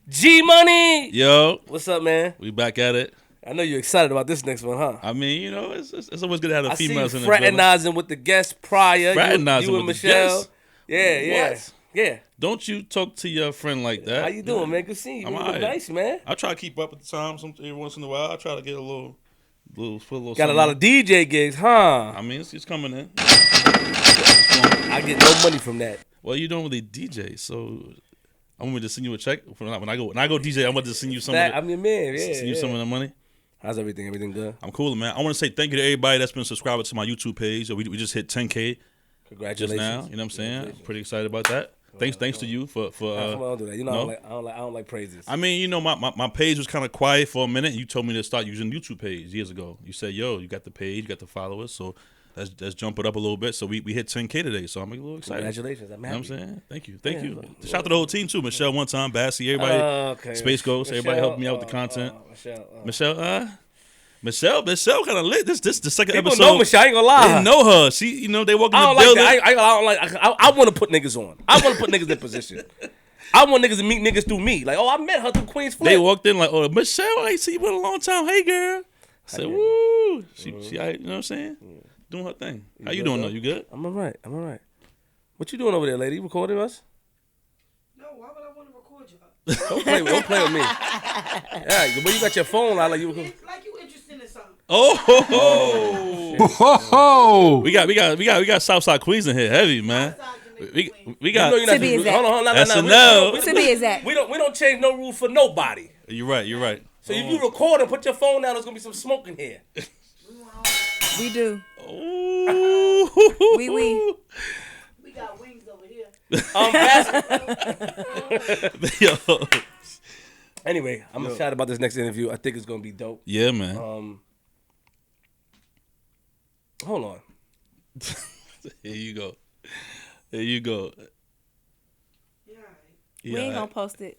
G Money. Yo, What's up, man? we back at it. I know you're excited about this next one, huh? I mean, you know, it's always good to have the I see you females in the fraternizing with the guests prior. Fraternizing you and with the Michelle. guests? Yeah. What? Yeah. Don't you talk to your friend like that. How you doing, man? Good seeing you. I'm You look alright. nice, man. I try to keep up with the time every once in a while. I try to get a little Got a lot of DJ gigs, huh? I mean, it's coming in. I get no money from that. Well, you don't really DJ, so I'm going to send you a check. When I go DJ, I'm going to send you some I'm your man, yeah. Send you some of the money. How's everything? Everything good? I'm cool, man. I want to say thank you to everybody that's been subscribing to my YouTube page. We just hit 10K Congratulations. just now. You know what I'm saying? Pretty excited about that. Thanks to you for I don't do that. You know, I don't like praises. I mean, you know, my page was kind of quiet for a minute. You told me to start using YouTube page years ago. You said, yo, you got the page, you got the followers, so let's jump it up a little bit. So we hit 10K today, so I'm a little excited. Congratulations. I'm happy. You know what I'm saying? Thank you. Shout out to the whole team, too. Michelle one time, Bassy, everybody. Space Ghost, everybody helping me out with the content. Michelle kind of lit. This the second People episode. know Michelle. I ain't gonna lie. They didn't know her. She, you know, they walk in the I don't building. like that. I don't like. I want to put niggas on. I want to put niggas in position. I want niggas to meet niggas through me. Like, oh, I met her through Queenzflip. They walked in like, oh, Michelle, I ain't seen you in a long time. Hey, girl. I said, woo. She, you know what I'm saying? Doing her thing. How you doing, though? You good? I'm all right. What you doing over there, lady? You recording us? No, why would I want to record you? Don't play with me. Yeah, but you got your phone out like you. Like you interested in something. Oh, we got Southside Queens in here, heavy man. We got. Tibby is that. Hold on, SNL. Tibby is that. We don't change no rules for nobody. You're right. So if you record and put your phone down, there's gonna be some smoke in here. We do. Ooh. We. We got wings over here. Yo. Anyway, I'm excited about this next interview. I think it's gonna be dope. Yeah, man. Hold on. Here you go. Yeah. We ain't gonna post it.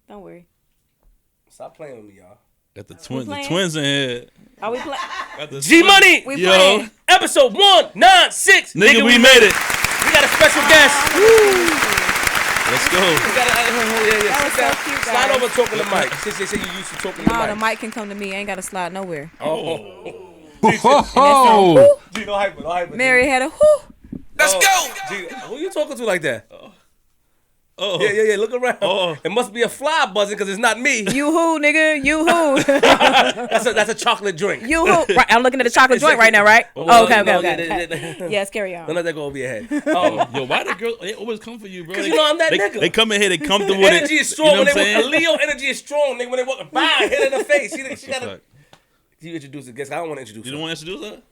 Don't worry. Stop playing with me, y'all. Got the playing? twins in here. Are we playing? G Money. We Yo. playing. Episode 196. Nigga, we made it. We got a special guest. Let's go. We got That was so cute, guys. Slide over talking to the mic. Since they say you used to talking to No, the the mic. mic can come to me. I ain't gotta slide nowhere. Oh. Oh. G, don't hype it. Mary had a whoo. Let's go. G, who you talking to like that? Oh. Yeah. Look around. Oh. It must be a fly buzzing because it's not me. You who, nigga? You who? That's a chocolate drink. You who? Right, I'm looking at the chocolate joint right now, right? Oh, Okay. yeah. Yes, carry Don't on. let that go over your head. Yo, why the girl? They always come for you, bro. 'Cause you know I'm that nigga. They come in here. They comfortable with it. Energy is strong. You know what I'm when saying? Leo energy is strong. Nigga, when they walk by, hit her in the face. She That's a gotta. fact. You introduce the guest. I don't want to introduce You her. don't want to introduce her?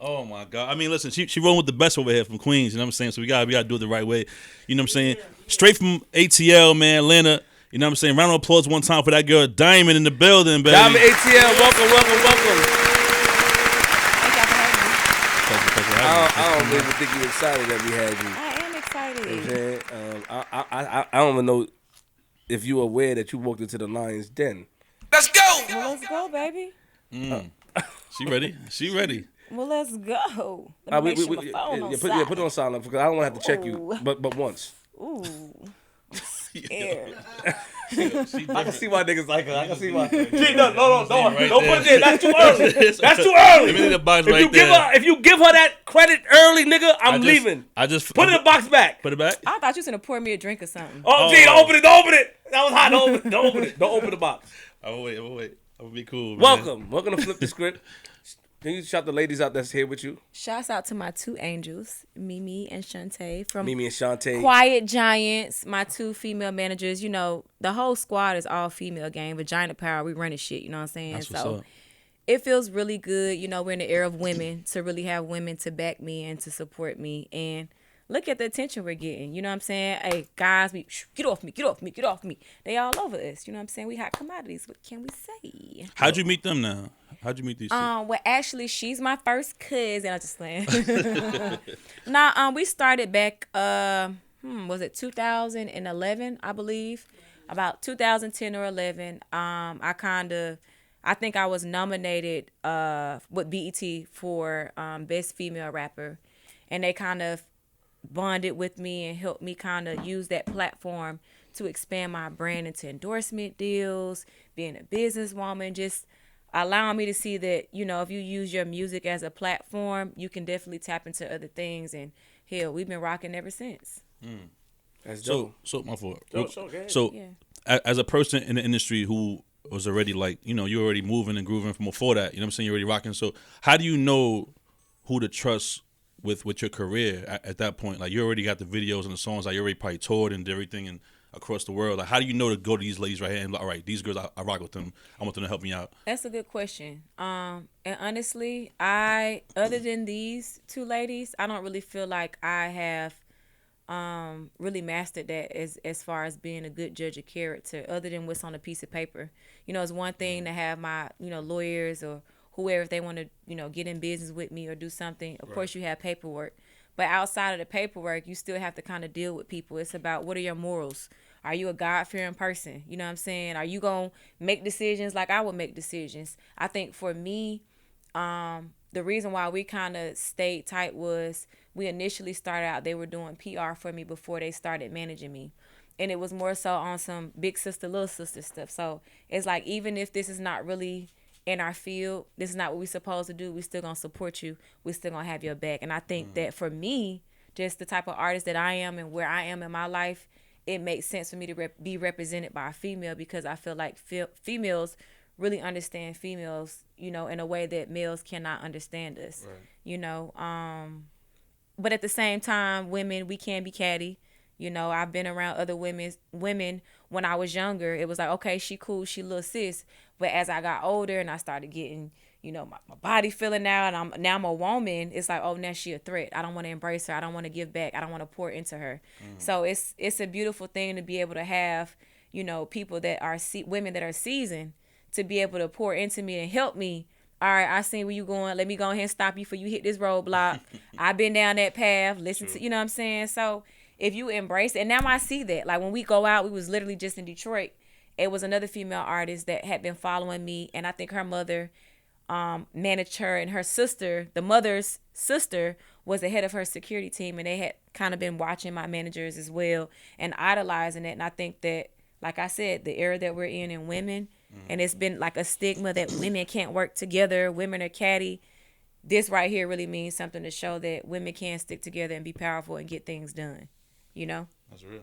Oh my God! I mean, listen, she rolling with the best over here from Queens. You know what I'm saying? So we gotta do it the right way. You know what I'm saying? Straight from ATL, man, Atlanta. You know what I'm saying? Round of applause one time for that girl Diamond in the building, baby. Diamond ATL, welcome. I don't even think you're excited that we had you. I am excited. You know what I'm saying? I don't even know if you're aware that you walked into the Lion's Den. Well, let's go, baby. She ready. Well, let's go. Let me make sure my phone on silent. Put it on silent because I don't want to have to check you, but once. Ooh. Scared. I can see why niggas like her. I can see why. Gee, no, don't Right put there. it in. That's too early. That's too early. Let me leave the box right If you give her that credit early, nigga, I'm leaving. I just Put it in the box back. Put it back. I thought you was gonna pour me a drink or something. Oh, gee, don't open it. That was hot. Don't open it. Don't open the box. I'm gonna wait. I'm gonna be cool. Man. Welcome to Flip the Script. Can you shout the ladies out that's here with you? Shouts out to my two angels, Mimi and Shantae from Mimi and Shantae. Quiet Giants, my two female managers. You know, the whole squad is all female gang. Vagina Power, we running shit, you know what I'm saying? That's what's So up. it feels really good, you know, we're in the era of women, to really have women to back me and to support me. And look at the attention we're getting, you know what I'm saying? Hey, guys, get off me. They all over us, you know what I'm saying? We hot commodities, what can we say? How'd you meet them now? How'd you meet these two? Well, actually, she's my first cousin. I just playing. We started back. Was it 2011? I believe, about 2010 or 11. I think I was nominated with BET for Best Female Rapper, and they kind of bonded with me and helped me kind of use that platform to expand my brand into endorsement deals, being a businesswoman, just allowing me to see that, you know, if you use your music as a platform, you can definitely tap into other things. And hell, we've been rocking ever since. That's dope. So my fault. Go ahead. So Yeah. as a person in the industry who was already like, you know, you're already moving and grooving from before that, you know what I'm saying? You're already rocking. So how do you know who to trust with your career at that point? Like, you already got the videos and the songs, like you already probably toured and did everything and across the world. Like, how do you know to go to these ladies right here and like, all right, these girls, I rock with them. I want them to help me out. That's a good question. And honestly, other than these two ladies, I don't really feel like I have really mastered that as far as being a good judge of character, other than what's on a piece of paper. You know, it's one thing to have my, you know, lawyers or whoever, if they want to, you know, get in business with me or do something. Of course, you have paperwork. But outside of the paperwork, you still have to kind of deal with people. It's about, what are your morals? Are you a God-fearing person? You know what I'm saying? Are you going to make decisions like I would make decisions? I think for me, the reason why we kind of stayed tight was we initially started out, they were doing PR for me before they started managing me. And it was more so on some big sister, little sister stuff. So it's like, even if this is not really in our field, this is not what we're supposed to do, we still gonna support you, we still gonna have your back. And I think that for me, just the type of artist that I am and where I am in my life, it makes sense for me to be represented by a female, because I feel like females really understand females, you know, in a way that males cannot understand us, you know. But at the same time, women, we can be catty. You know, I've been around other women when I was younger. It was like, okay, she cool, she little sis. But as I got older and I started getting, you know, my body feeling out, and I'm a woman, it's like, oh, now she a threat. I don't want to embrace her. I don't want to give back. I don't want to pour into her. So it's a beautiful thing to be able to have, you know, people that are women that are seasoned to be able to pour into me and help me. All right, I seen where you going. Let me go ahead and stop you before you hit this roadblock. I've been down that path. Listen to, you know what I'm saying? So if you embrace it, and now I see that. Like, when we go out, we was literally just in Detroit. It was another female artist that had been following me, and I think her mother managed her, and her sister, the mother's sister, was the head of her security team, and they had kind of been watching my managers as well and idolizing it. And I think that, like I said, the era that we're in women, and it's been like a stigma that women can't work together, women are catty. This right here really means something to show that women can stick together and be powerful and get things done. You know? That's real.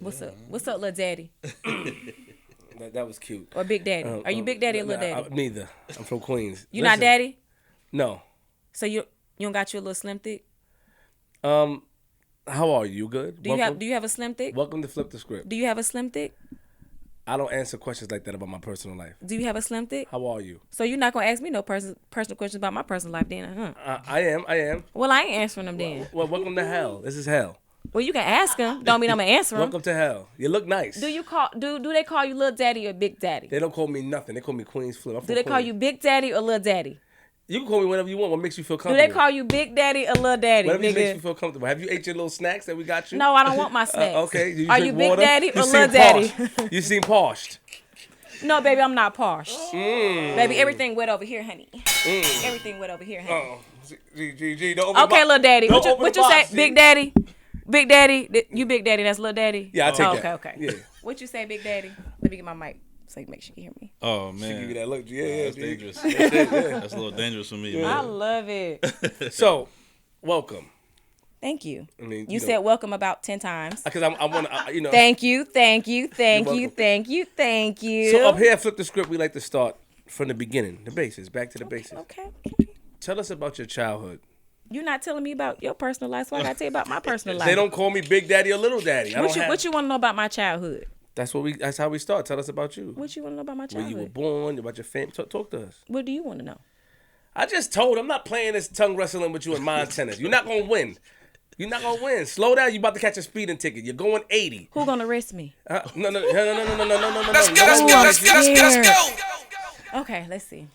What's up? What's up, little daddy? That was cute. Or big daddy? Are you big daddy or little daddy? Neither. I'm from Queens. You not daddy? No. So you don't got you a little slim thick? How are you? You good? Do you have a slim thick? Welcome to FlipDaScript. Do you have a slim thick? I don't answer questions like that about my personal life. Do you have a slim thick? How are you? So you're not gonna ask me no personal questions about my personal life, then, huh? I am. Well, I ain't answering them then. Well, welcome to hell. This is hell. Well, you can ask them. Don't mean I'm gonna answer them. Welcome to hell. You look nice. Do they call you little daddy or big daddy? They don't call me nothing. They call me Queenzflip. Do they call you big daddy or little daddy? You can call me whatever you want. What makes you feel Do comfortable? they call you big daddy or little daddy? Whatever nigga? makes you feel comfortable. Have you ate your little snacks that we got you? No, I don't want my snacks. Okay. Are drink you big water? daddy or You little seem daddy? Posh. You seem poshed. No, baby, I'm not posh. Baby, everything wet over here, honey. Everything wet over here, honey. Oh, G, don't open Okay, little daddy. Don't What open you the box, say, G. big daddy? Big daddy? You big daddy, that's little daddy? Yeah, I take that. Okay. Yeah. What you say, big daddy? Let me get my mic so you make sure you hear me. Oh, She man. give you that look. Yeah, That's G. dangerous. That's it, yeah. That's a little dangerous for me, Yeah. I man. love it. So, welcome. Thank you. I mean, You said welcome about 10 times. because I want to, you know. Thank you. You're welcome. So up here at FlipDaScript, we like to start from the beginning, the basics, back to the basics. Okay. Tell us about your childhood. You're not telling me about your personal life, so I gotta tell you about my personal life. They don't call me Big Daddy or Little Daddy. What you want to know about my childhood? That's how we start. Tell us about you. What you want to know about my Where childhood? you were born, about your family. Talk to us. What do you want to know? I just told. I'm not playing this tongue wrestling with you in mind tennis. You're not gonna win. You're not gonna win. Slow down. You're about to catch a speeding ticket. You're going 80. Who gonna arrest me? No. Let's go. Okay, let's see.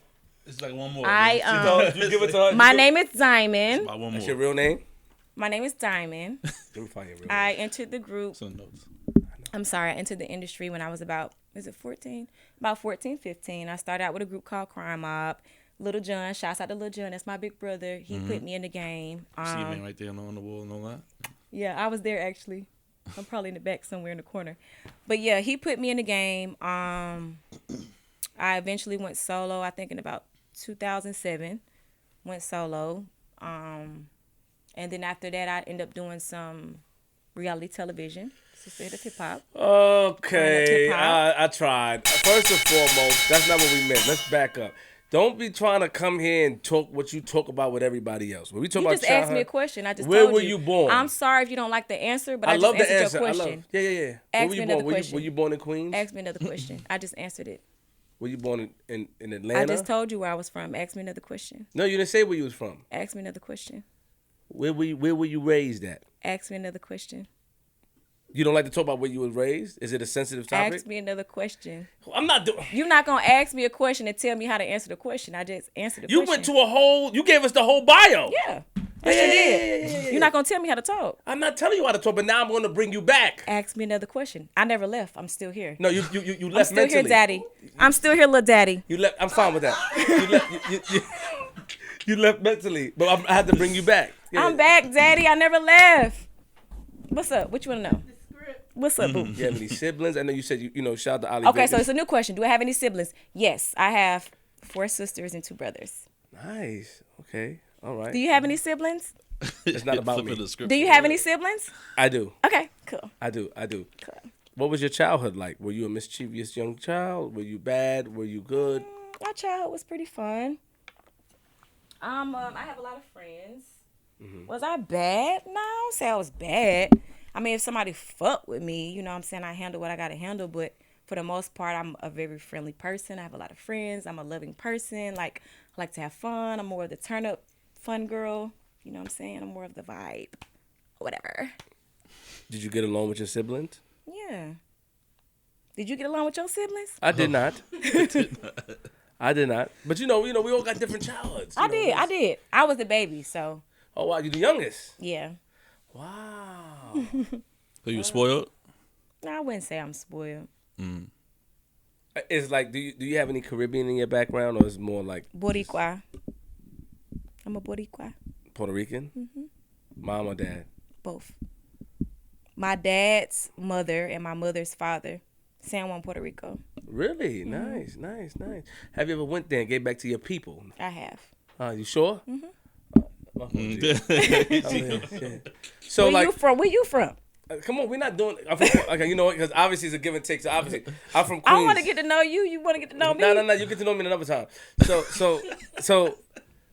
It's like one more. You give it to her. My name is Diamond. About one That's more. your real name? My name is Diamond. Let me find your real name. I entered the group. Some notes. I'm sorry, I entered the industry when I was about 14? About 14, 15. I started out with a group called Crime Mob. Little John, shouts out to Little John. That's my big brother. He put me in the game. See your name right there on the wall and all that. Yeah, I was there actually. I'm probably in the back somewhere in the corner. But yeah, he put me in the game. I eventually went solo, I think in about 2007. Went solo. And then after that, I ended up doing some reality television. Sisterhood of Hip Hop. Okay, hip-hop. I tried. First and foremost, that's not what we meant. Let's back up. Don't be trying to come here and talk what you talk about with everybody else. When we talk You about just asked me a childhood, question. I just where told were you. you born? I'm sorry if you don't like the answer, but I just love the answered answer. your question. Yeah. Where Ask were me you another born? question. Were you born in Queens? Ask me another question. I just answered it. Were you born in Atlanta? I just told you where I was from. Ask me another question. No, you didn't say where you was from. Ask me another question. Where were you raised at? Ask me another question. You don't like to talk about where you was raised? Is it a sensitive topic? Ask me another question. I'm not doing. You're not gonna ask me a question and tell me how to answer the question. I just answered the You question. went to a whole. You gave us the whole bio. Yeah. Yes, you did. You're not gonna tell me how to talk. I'm not telling you how to talk, but now I'm going to bring you back. Ask me another question. I never left. I'm still here. No, you I'm left still mentally. here, Daddy. I'm still here, little Daddy. You left. I'm fine with that. You left mentally, but I had to bring you back. Yeah. I'm back, Daddy. I never left. What's up? What you wanna know? The script. What's up, boo? You have any siblings? I know you said you know. Shout out to Ali. Okay, so Vegas. it's a new question. Do I have any siblings? Yes, I have 4 sisters and 2 brothers. Nice. Okay. All right. Do you have any siblings? It's not about Flipping me. the script. Do you have any siblings? I do. Okay, cool. I do. Cool. What was your childhood like? Were you a mischievous young child? Were you bad? Were you good? My childhood was pretty fun. I have a lot of friends. Was I bad? No, I don't say I was bad. I mean, if somebody fucked with me, you know what I'm saying, I handle what I gotta handle, but for the most part, I'm a very friendly person. I have a lot of friends. I'm a loving person. Like, I like to have fun. I'm more of the turn up fun girl. You know what I'm saying? I'm more of the vibe. Whatever. Did you get along with your siblings? Yeah. Did you get along with your siblings? I did not. I did not. But you know, we all got different childhoods. I did. I was the baby, so Oh wow, you the youngest. yeah. Wow. So you were spoiled? No, I wouldn't say I'm spoiled. It's like, do you have any Caribbean in your background, or is it more like Boricua. I'm a Boricua. Puerto Rican? Mom or dad? Both. My dad's mother and my mother's father, San Juan, Puerto Rico. Really? Nice. Have you ever went there and gave back to your people? I have. You sure? Yeah. So Where like, you from? Where you from? come on, we're not doing. I'm from, okay, you know what? Because obviously it's a give and take. So obviously, I'm from Queens. I want to get to know you. You want to get to know me? No. You get to know me another time.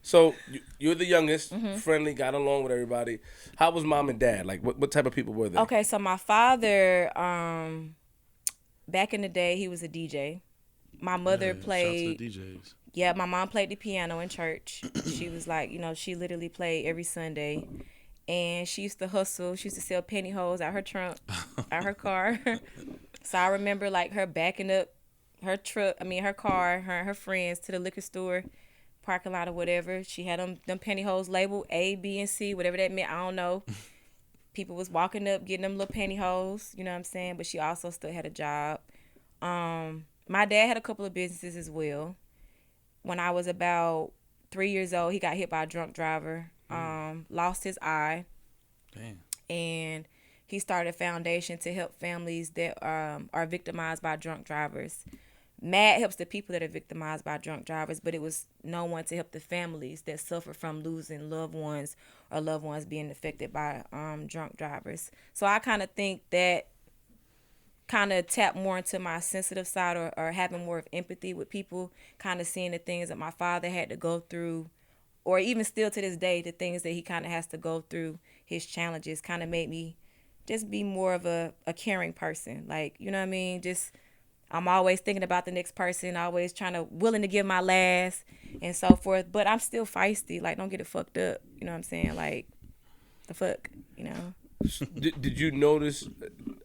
So you're the youngest, friendly, got along with everybody. How was mom and dad? Like, what type of people were they? Okay, so my father, back in the day, he was a DJ. My mother played. Shouts to DJs. Yeah, my mom played the piano in church. She was like, she literally played every Sunday. And she used to hustle. She used to sell pantyhose out her trunk, out her car. So I remember like her backing up her car, her and her friends to the liquor store, parking lot or whatever. She had them pantyhose labeled A, B, and C, whatever that meant. I don't know. People was walking up, getting them little pantyhose, you know what I'm saying? But she also still had a job. My dad had a couple of businesses as well. When I was about 3 years old, he got hit by a drunk driver, lost his eye. Damn. And he started a foundation to help families that are victimized by drunk drivers. MAD helps the people that are victimized by drunk drivers, but it was no one to help the families that suffer from losing loved ones or loved ones being affected by drunk drivers. So I kind of think that kind of tap more into my sensitive side or having more of empathy with people, kind of seeing the things that my father had to go through, or even still to this day, the things that he kind of has to go through, his challenges kind of made me just be more of a caring person. Like, you know what I mean? Just, I'm always thinking about the next person, always willing to give my last and so forth. But I'm still feisty. Like, don't get it fucked up. You know what I'm saying? Like, the fuck, you know? Did you notice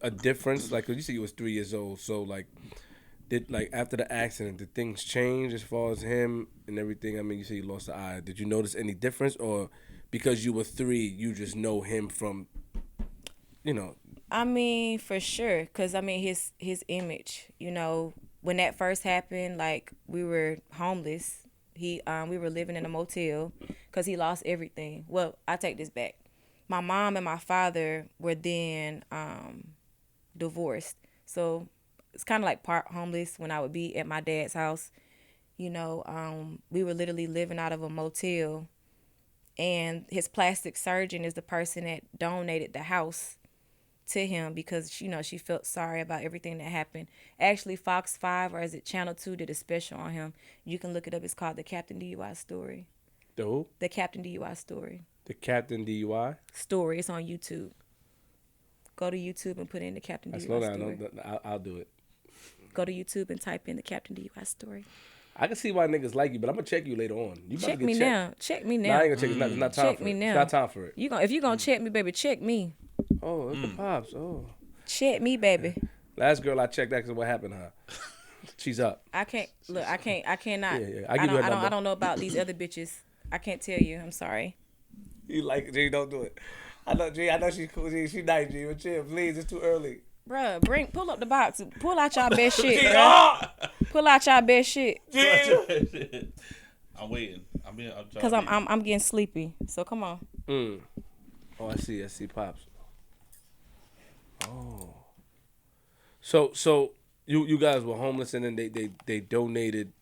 a difference? Like, 'cause you said you was 3 years old, so like, after the accident, did things change as far as him and everything? I mean, you said you lost the eye. Did you notice any difference, or because you were 3, you just know him from, I mean, for sure, cause I mean his image. When that first happened, like we were homeless. We were living in a motel, cause he lost everything. Well, I take this back. my mom and my father were then divorced. So it's kind of like part homeless when I would be at my dad's house. You know, we were literally living out of a motel. And his plastic surgeon is the person that donated the house to him because, you know, she felt sorry about everything that happened. Actually, Fox 5, or is it Channel 2, did a special on him. You can look it up. It's called The Captain DUI Story. The who? The Captain DUI Story. The Captain DUI? Story. It's on YouTube. Go to YouTube and put in The Captain DUI Slow Story. down. I'll do it. Go to YouTube and type in The Captain DUI Story. I can see why niggas like you, but I'm gonna check you later on. You about Check to get me checked. now. Check me Nah, now. I ain't gonna check it. It's not time Check for me it. now. It's not time for it. If you gonna check me, baby, check me. Oh, look at Pops. Oh. Check me, baby. Last girl I checked, that's what happened to her. She's up. I can't look. I cannot. Yeah. I give you her number. I don't know about these other bitches. I can't tell you. I'm sorry. You like G, don't do it. I know she's cool, G. She nice, G, but chill, please. It's too early. Bruh, pull up the box. Pull out y'all best shit, bruh. Pull out y'all best shit. I'm waiting. Cause I'm getting sleepy. So come on. Oh, I see Pops. Oh. So you guys were homeless and then they donated,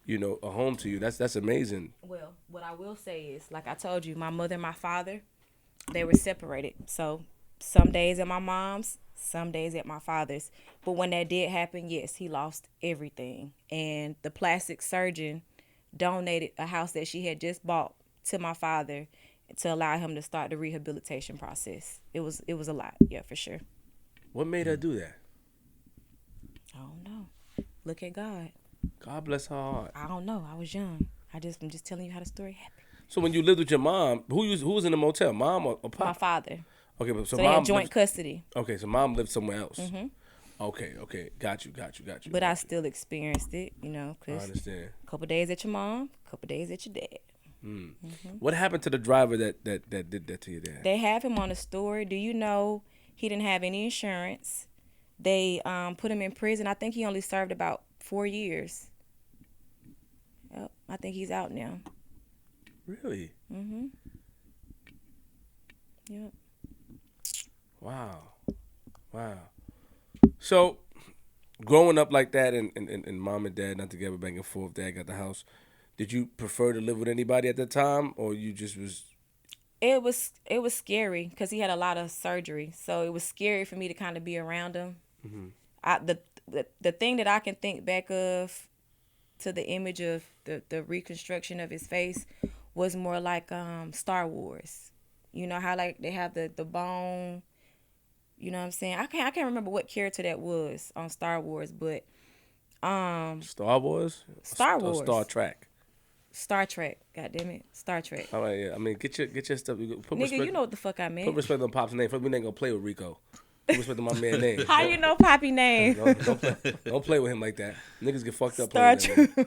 you know, a home to you. That's amazing. Well, what I will say is, like I told you, my mother and my father, they were separated. So some days at my mom's, some days at my father's. But when that did happen, yes, he lost everything. And the plastic surgeon donated a house that she had just bought to my father to allow him to start the rehabilitation process. It was a lot, yeah, for sure. What made her do that? I don't know. Look at God. God bless her heart. I don't know. I was young. I'm just telling you how the story happened. So when you lived with your mom, who was in the motel, mom or pop? My father. Okay, but So so they mom had joint lived, custody. okay, so mom lived somewhere else. Mm-hmm. Okay, got you. But I still experienced it, you know, I because understand. a couple days at your mom, a couple days at your dad. What happened to the driver that did that to your dad? They have him on a story. Do you know he didn't have any insurance? They put him in prison. I think he only served about 4 years. Yep, I think he's out now. Really? Mm-hmm. Yep. Wow. So, growing up like that and mom and dad not together back and forth, dad got the house, did you prefer to live with anybody at the time or you just was... It was scary because he had a lot of surgery. So it was scary for me to kind of be around him. Mm-hmm. The thing that I can think back of to the image of the reconstruction of his face was more like Star Wars. You know how like they have the bone. You know what I'm saying? I can't remember what character that was on Star Wars, but Star Wars? Star Or Wars. Star Trek? Star Trek. God damn it, Star Trek. All right, yeah. I mean, get your stuff. Put Nigga, respect, you know what the fuck I put meant. respect on Pop's name. First, we ain't gonna play with Rico. Put respect on my man's name. How you know Poppy name? Don't play with him like that. Niggas get fucked up. Star playing with Trek.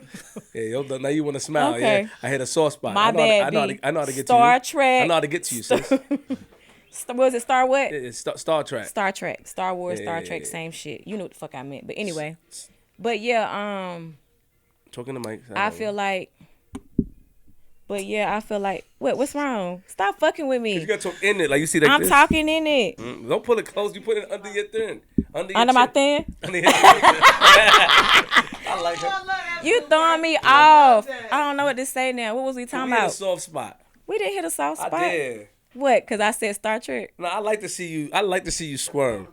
him. Yeah, now you want to smile. Okay. Yeah, I hit a sore spot. My bad. I know how to get Star to you. Trek. I know how to get to you, sis. Was it Star what? It's Star Trek. Star Trek. Star Wars, Yeah, Star yeah, Trek, yeah. same shit. You know what the fuck I meant. But anyway. But yeah, Talking to Mike. I feel like what's wrong? Stop fucking with You me. gotta talk in it, like you see that. I'm talking in it. Don't pull it close. You put it under your thin. Under my thin? Under your chin. I like it. You throwing me off. I don't know what to say now. What was we We talking hit a about? soft spot. We didn't hit a soft spot. I did. What? Because I said Star Trek. No, I like to see you. I like to see you squirm.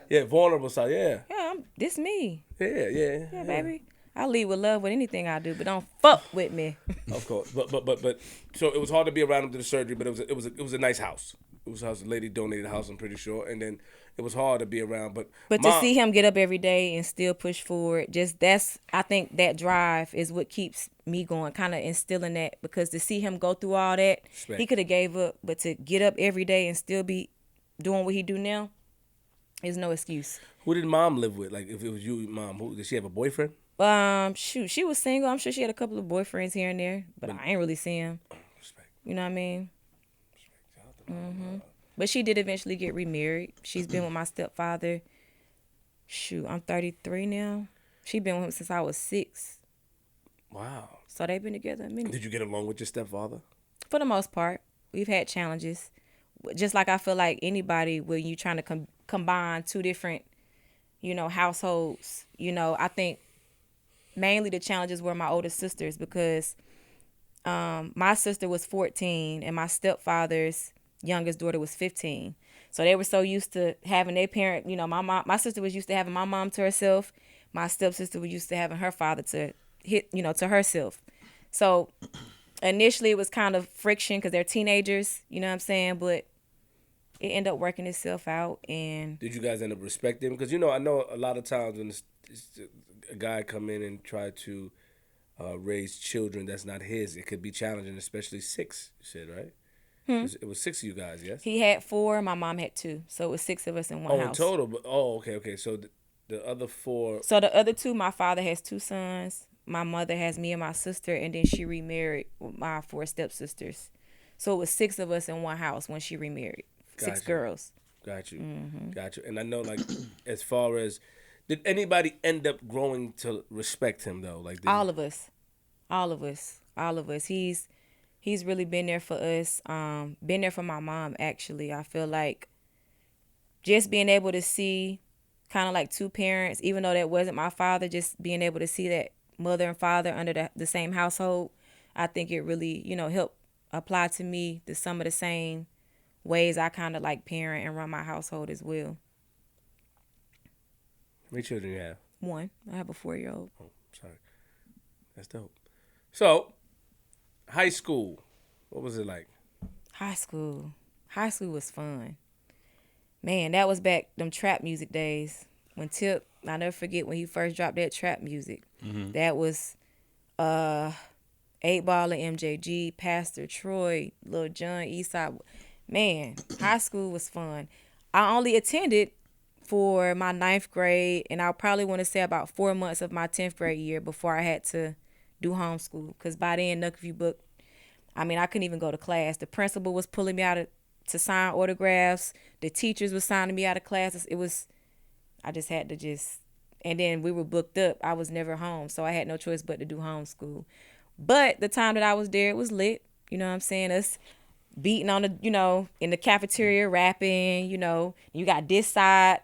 Yeah, vulnerable side. Yeah, Yeah, this me. yeah. Yeah, baby. I lead with love with anything I do, but don't fuck with me. Of course, but so it was hard to be around him through the surgery, but it was a nice house. It was a house. The lady donated the house, I'm pretty sure, and then it was hard to be around. But to see him get up every day and still push forward, I think that drive is what keeps me going, kind of instilling that, because to see him go through all that, Respect. he could have gave up, but to get up every day and still be doing what he do now is no excuse. Who did mom live with? Like, if it was you, mom, did she have a boyfriend? She was single. I'm sure she had a couple of boyfriends here and there, but I ain't really see him. Respect. You know what I mean? But she did eventually get remarried. She's been with my stepfather. I'm 33 now. She's been with him since I was 6. Wow. So they've been together a minute. Did you get along with your stepfather? For the most part, we've had challenges. just like I feel like anybody when you trying to combine two different, households, I think mainly the challenges were my older sisters because my sister was 14 and my stepfather's youngest daughter was 15. So they were so used to having their parent, my sister was used to having my mom to herself. My stepsister was used to having her father to herself. So initially it was kind of friction because they're teenagers, you know what I'm saying? But it ended up working itself out. And did you guys end up respecting him? Because I know a lot of times when a guy come in and try to raise children that's not his, it could be challenging, especially 6. You said right? It was 6 of you guys, yes. He had 4, my mom had 2, so it was 6 of us in one house. In total, but okay. So the other 4. So the other 2, my father has 2 sons. My mother has me and my sister, and then she remarried with my 4 stepsisters. So it was 6 of us in one house when she remarried. 6 girls. Got you. Got you. And I know, like, as far as, did anybody end up growing to respect him though? Like all of us. He's really been there for us. Been there for my mom actually. I feel like just being able to see kind of like 2 parents, even though that wasn't my father, just being able to see that mother and father under the same household, I think it really, helped apply to me some of the same ways I kind of like parent and run my household as well. How many children you have? 1. I have a 4-year-old. Oh, sorry. That's dope. So, high school, what was it like? High school was fun. Man, that was back them trap music days. When Tip, I'll never forget when he first dropped that trap music. Mm-hmm. That was 8 Ball and MJG, Pastor Troy, Lil Jon, Eastside. Man, high school was fun. I only attended for my 9th grade, and I probably want to say about 4 months of my 10th grade year before I had to do homeschool. Because by then, Nuckview Book, I couldn't even go to class. The principal was pulling me out to sign autographs. The teachers were signing me out of classes. I just had to and then we were booked up. I was never home, so I had no choice but to do homeschool. But the time that I was there, it was lit. You know what I'm saying? Us beating on in the cafeteria, rapping, You got this side,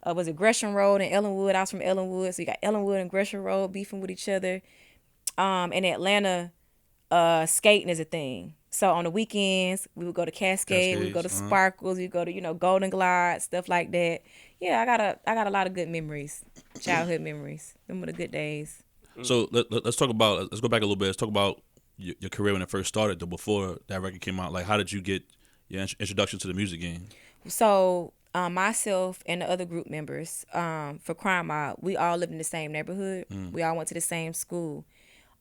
was it Gresham Road and Ellenwood? I was from Ellenwood, so you got Ellenwood and Gresham Road beefing with each other. In Atlanta, skating is a thing. So on the weekends, we would go to Cascade, we would go to Sparkles, we would go to, Golden Glide, stuff like that. Yeah, I got a lot of good memories, childhood memories. Them were the good days. So let's go back a little bit. Let's talk about your career when it first started, though, before that record came out. Like, how did you get your introduction to the music game? So myself and the other group members for Crime Mob, we all lived in the same neighborhood. We all went to the same school.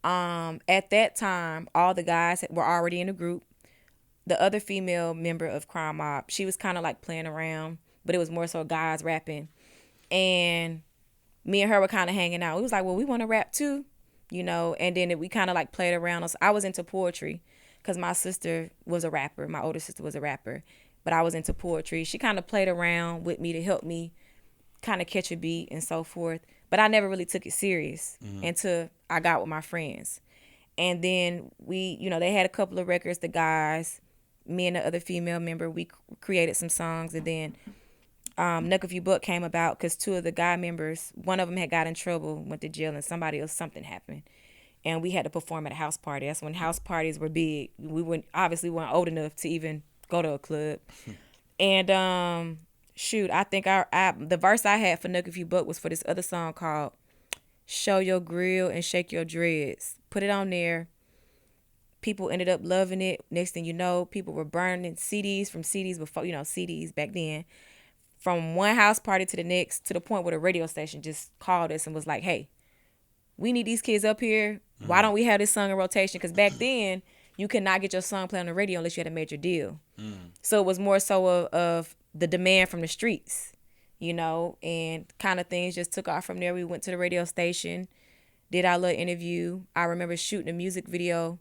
At that time, all the guys were already in the group. The other female member of Crime Mob, she was kind of like playing around, but it was more so guys rapping. And me and her were kind of hanging out. We was like, well, we want to rap too, and then we kind of like played around. I was into poetry because my sister was a rapper. My older sister was a rapper, but I was into poetry. She kind of played around with me to help me kind of catch a beat and so forth. But I never really took it serious until I got with my friends. And then we, they had a couple of records, the guys, me and the other female member, we created some songs. And then Nuckview Book came about because 2 of the guy members, one of them had got in trouble, went to jail, and something happened. And we had to perform at a house party. That's when house parties were big. We weren't old enough to even go to a club. And shoot, I think the verse I had for Nuckview Book was for this other song called Show Your Grill and Shake Your Dreads. Put it on there. People ended up loving it. Next thing you know, people were burning CDs from CDs before, CDs back then. From one house party to the next, to the point where the radio station just called us and was like, hey, we need these kids up here. Why don't we have this song in rotation? Because back then, you could not get your song played on the radio unless you had a major deal. So it was more so of the demand from the streets, and kind of things just took off from there. We went to the radio station, did our little interview. I remember shooting a music video.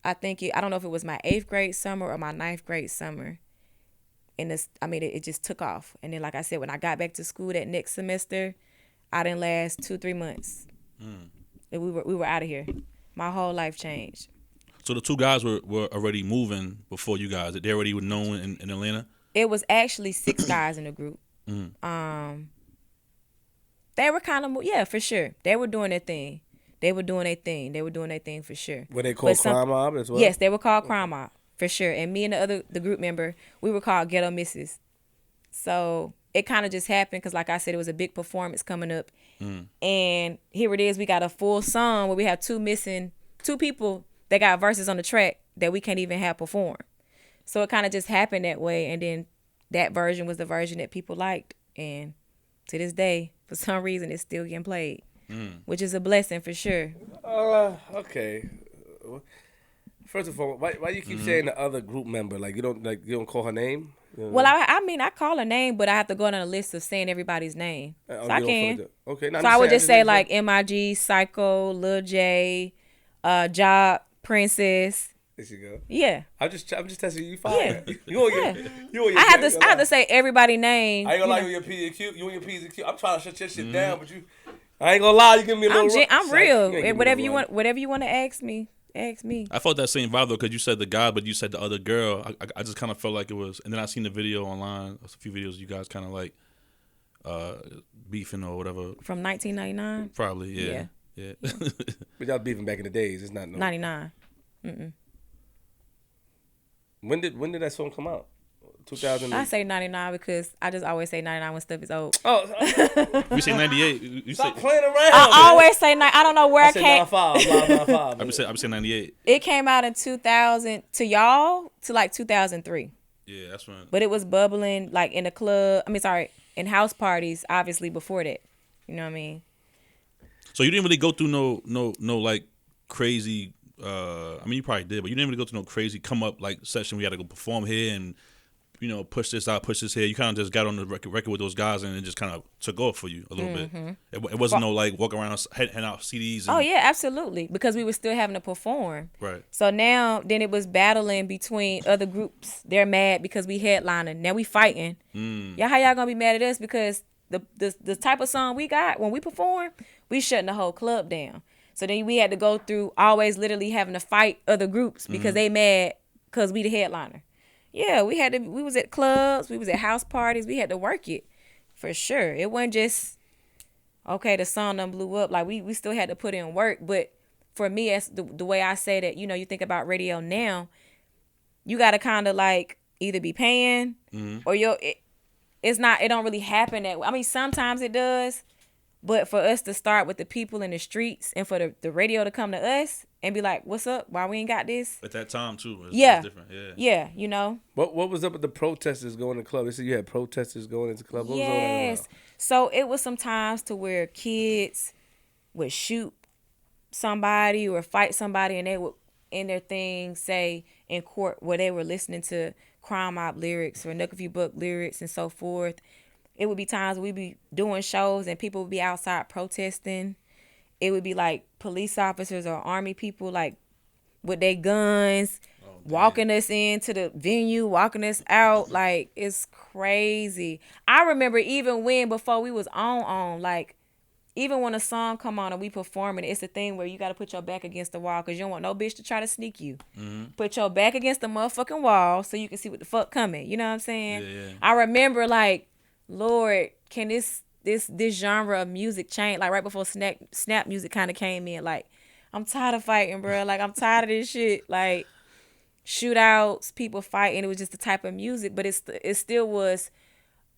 I don't know if it was my 8th grade summer or my 9th grade summer. And it just took off. And then, like I said, when I got back to school that next semester, I didn't last 2-3 months. And we were out of here. My whole life changed. So the two guys were already moving before you guys. They already were known in Atlanta. It was actually 6 guys in the group. They were kind of for sure. They were doing their thing. They were doing their thing for sure. Were they called Crime Mob as well? Yes, they were called Crime Mob for sure. And me and the group member, we were called Ghetto Misses. So it kind of just happened because, like I said, it was a big performance coming up. And here it is. We got a full song where we have two people that got verses on the track that we can't even have perform. So it kind of just happened that way. And then that version was the version that people liked. And to this day, for some reason, it's still getting played, which is a blessing for sure. Okay. First of all, why you keep saying the other group member? Like you don't call her name? You know Well, I call her name, but I have to go on a list of saying everybody's name. So I can. Okay. So I would just say like MIG, Psycho, Lil J, Job, Princess. There you go. Yeah. I'm just testing you. Fine. Yeah. You on your I have to say everybody's name. I ain't gonna lie, you on your P's and Q. You on your P's and Q. I'm trying to shut your shit down, but I ain't gonna lie. You give me a little. I'm real. Whatever you want to ask me. Ask me. I felt that same vibe though, because you said the guy, but you said the other girl. I just kind of felt like it was, and then I seen the video online, a few videos you guys kind of like beefing or whatever. From 1999. Probably, yeah. But y'all beefing back in the days. It's not no. 99. When did that song come out? 2000. I say 99 because I just always say 99 when stuff is old. Oh, We say 98. stop playing around. I always say I don't know where I said came. 95. I would say 98. It came out in 2000 to y'all to like 2003. Yeah, that's when. But it was bubbling like in the club. In house parties. Obviously before that. You know what I mean? So you didn't really go through no like crazy. You probably did, but you didn't really go through no crazy come up like session. We had to go perform here and push this out, push this here. You kind of just got on the record with those guys and it just kind of took off for you a little bit. It wasn't no like walk around hand out CDs. Oh yeah, absolutely. Because we were still having to perform. Right. So then it was battling between other groups. They're mad because we headlining. Now we fighting. How y'all gonna be mad at us because the type of song we got when we perform, we shutting the whole club down. So then we had to go through always literally having to fight other groups because they mad because we the headliner. Yeah, we was at clubs, we was at house parties, we had to work it for sure. It wasn't just, okay, the song done blew up. Like we still had to put in work. But for me, as the way I say that, you think about radio now, you got to kind of like either be paying or it don't really happen that way. I mean, sometimes it does. But for us to start with the people in the streets and for the radio to come to us and be like, what's up? Why we ain't got this? At that time, too. It was different. Yeah, What was up with the protesters going to club? They said you had protesters going into club. What was all that about? So it was some times to where kids would shoot somebody or fight somebody and they would, in their thing, say in court where they were listening to Crime Mob lyrics or Knuck If You Buck lyrics and so forth. It would be times we'd be doing shows and people would be outside protesting. It would be like police officers or army people like with their guns, walking us into the venue, walking us out. Like, it's crazy. I remember even before we was on, like, even when a song come on and we performing, it's a thing where you got to put your back against the wall because you don't want no bitch to try to sneak you. Put your back against the motherfucking wall so you can see what the fuck coming. You know what I'm saying? Yeah. I remember like, Lord, can this genre of music change? Like right before snap music kind of came in. Like, I'm tired of fighting, bro. Like, I'm tired of this shit. Like, shootouts, people fighting. It was just the type of music, but it still was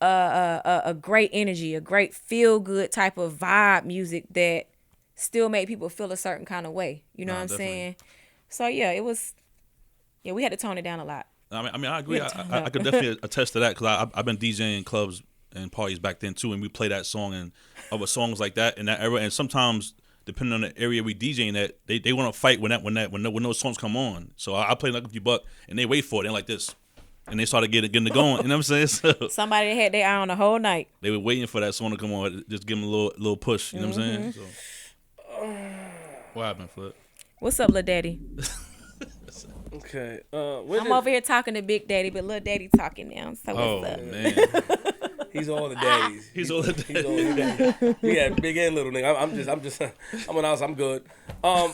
a great energy, a great feel good type of vibe music that still made people feel a certain kind of way. You know what I'm saying? So yeah, it was. Yeah, we had to tone it down a lot. I mean, I agree. I could definitely attest to that because I've been DJing clubs and parties back then too, and we play that song and other songs like that in that era. And sometimes, depending on the area we DJing at, they want to fight when those songs come on. So I play Knuck If You Buck, and they wait for it. They're like this, and they started getting it going. You know what I'm saying? So somebody had their eye on the whole night. They were waiting for that song to come on, just give them a little push. You know what I'm saying? So, what happened, Flip? What's up, Lil Daddy? Okay. I'm over here talking to Big Daddy, but Lil Daddy talking now. So what's up? Man. He's all the daddies. He's all the He's all the daddies. Yeah, big and little nigga. I'm an house. I'm good. I'm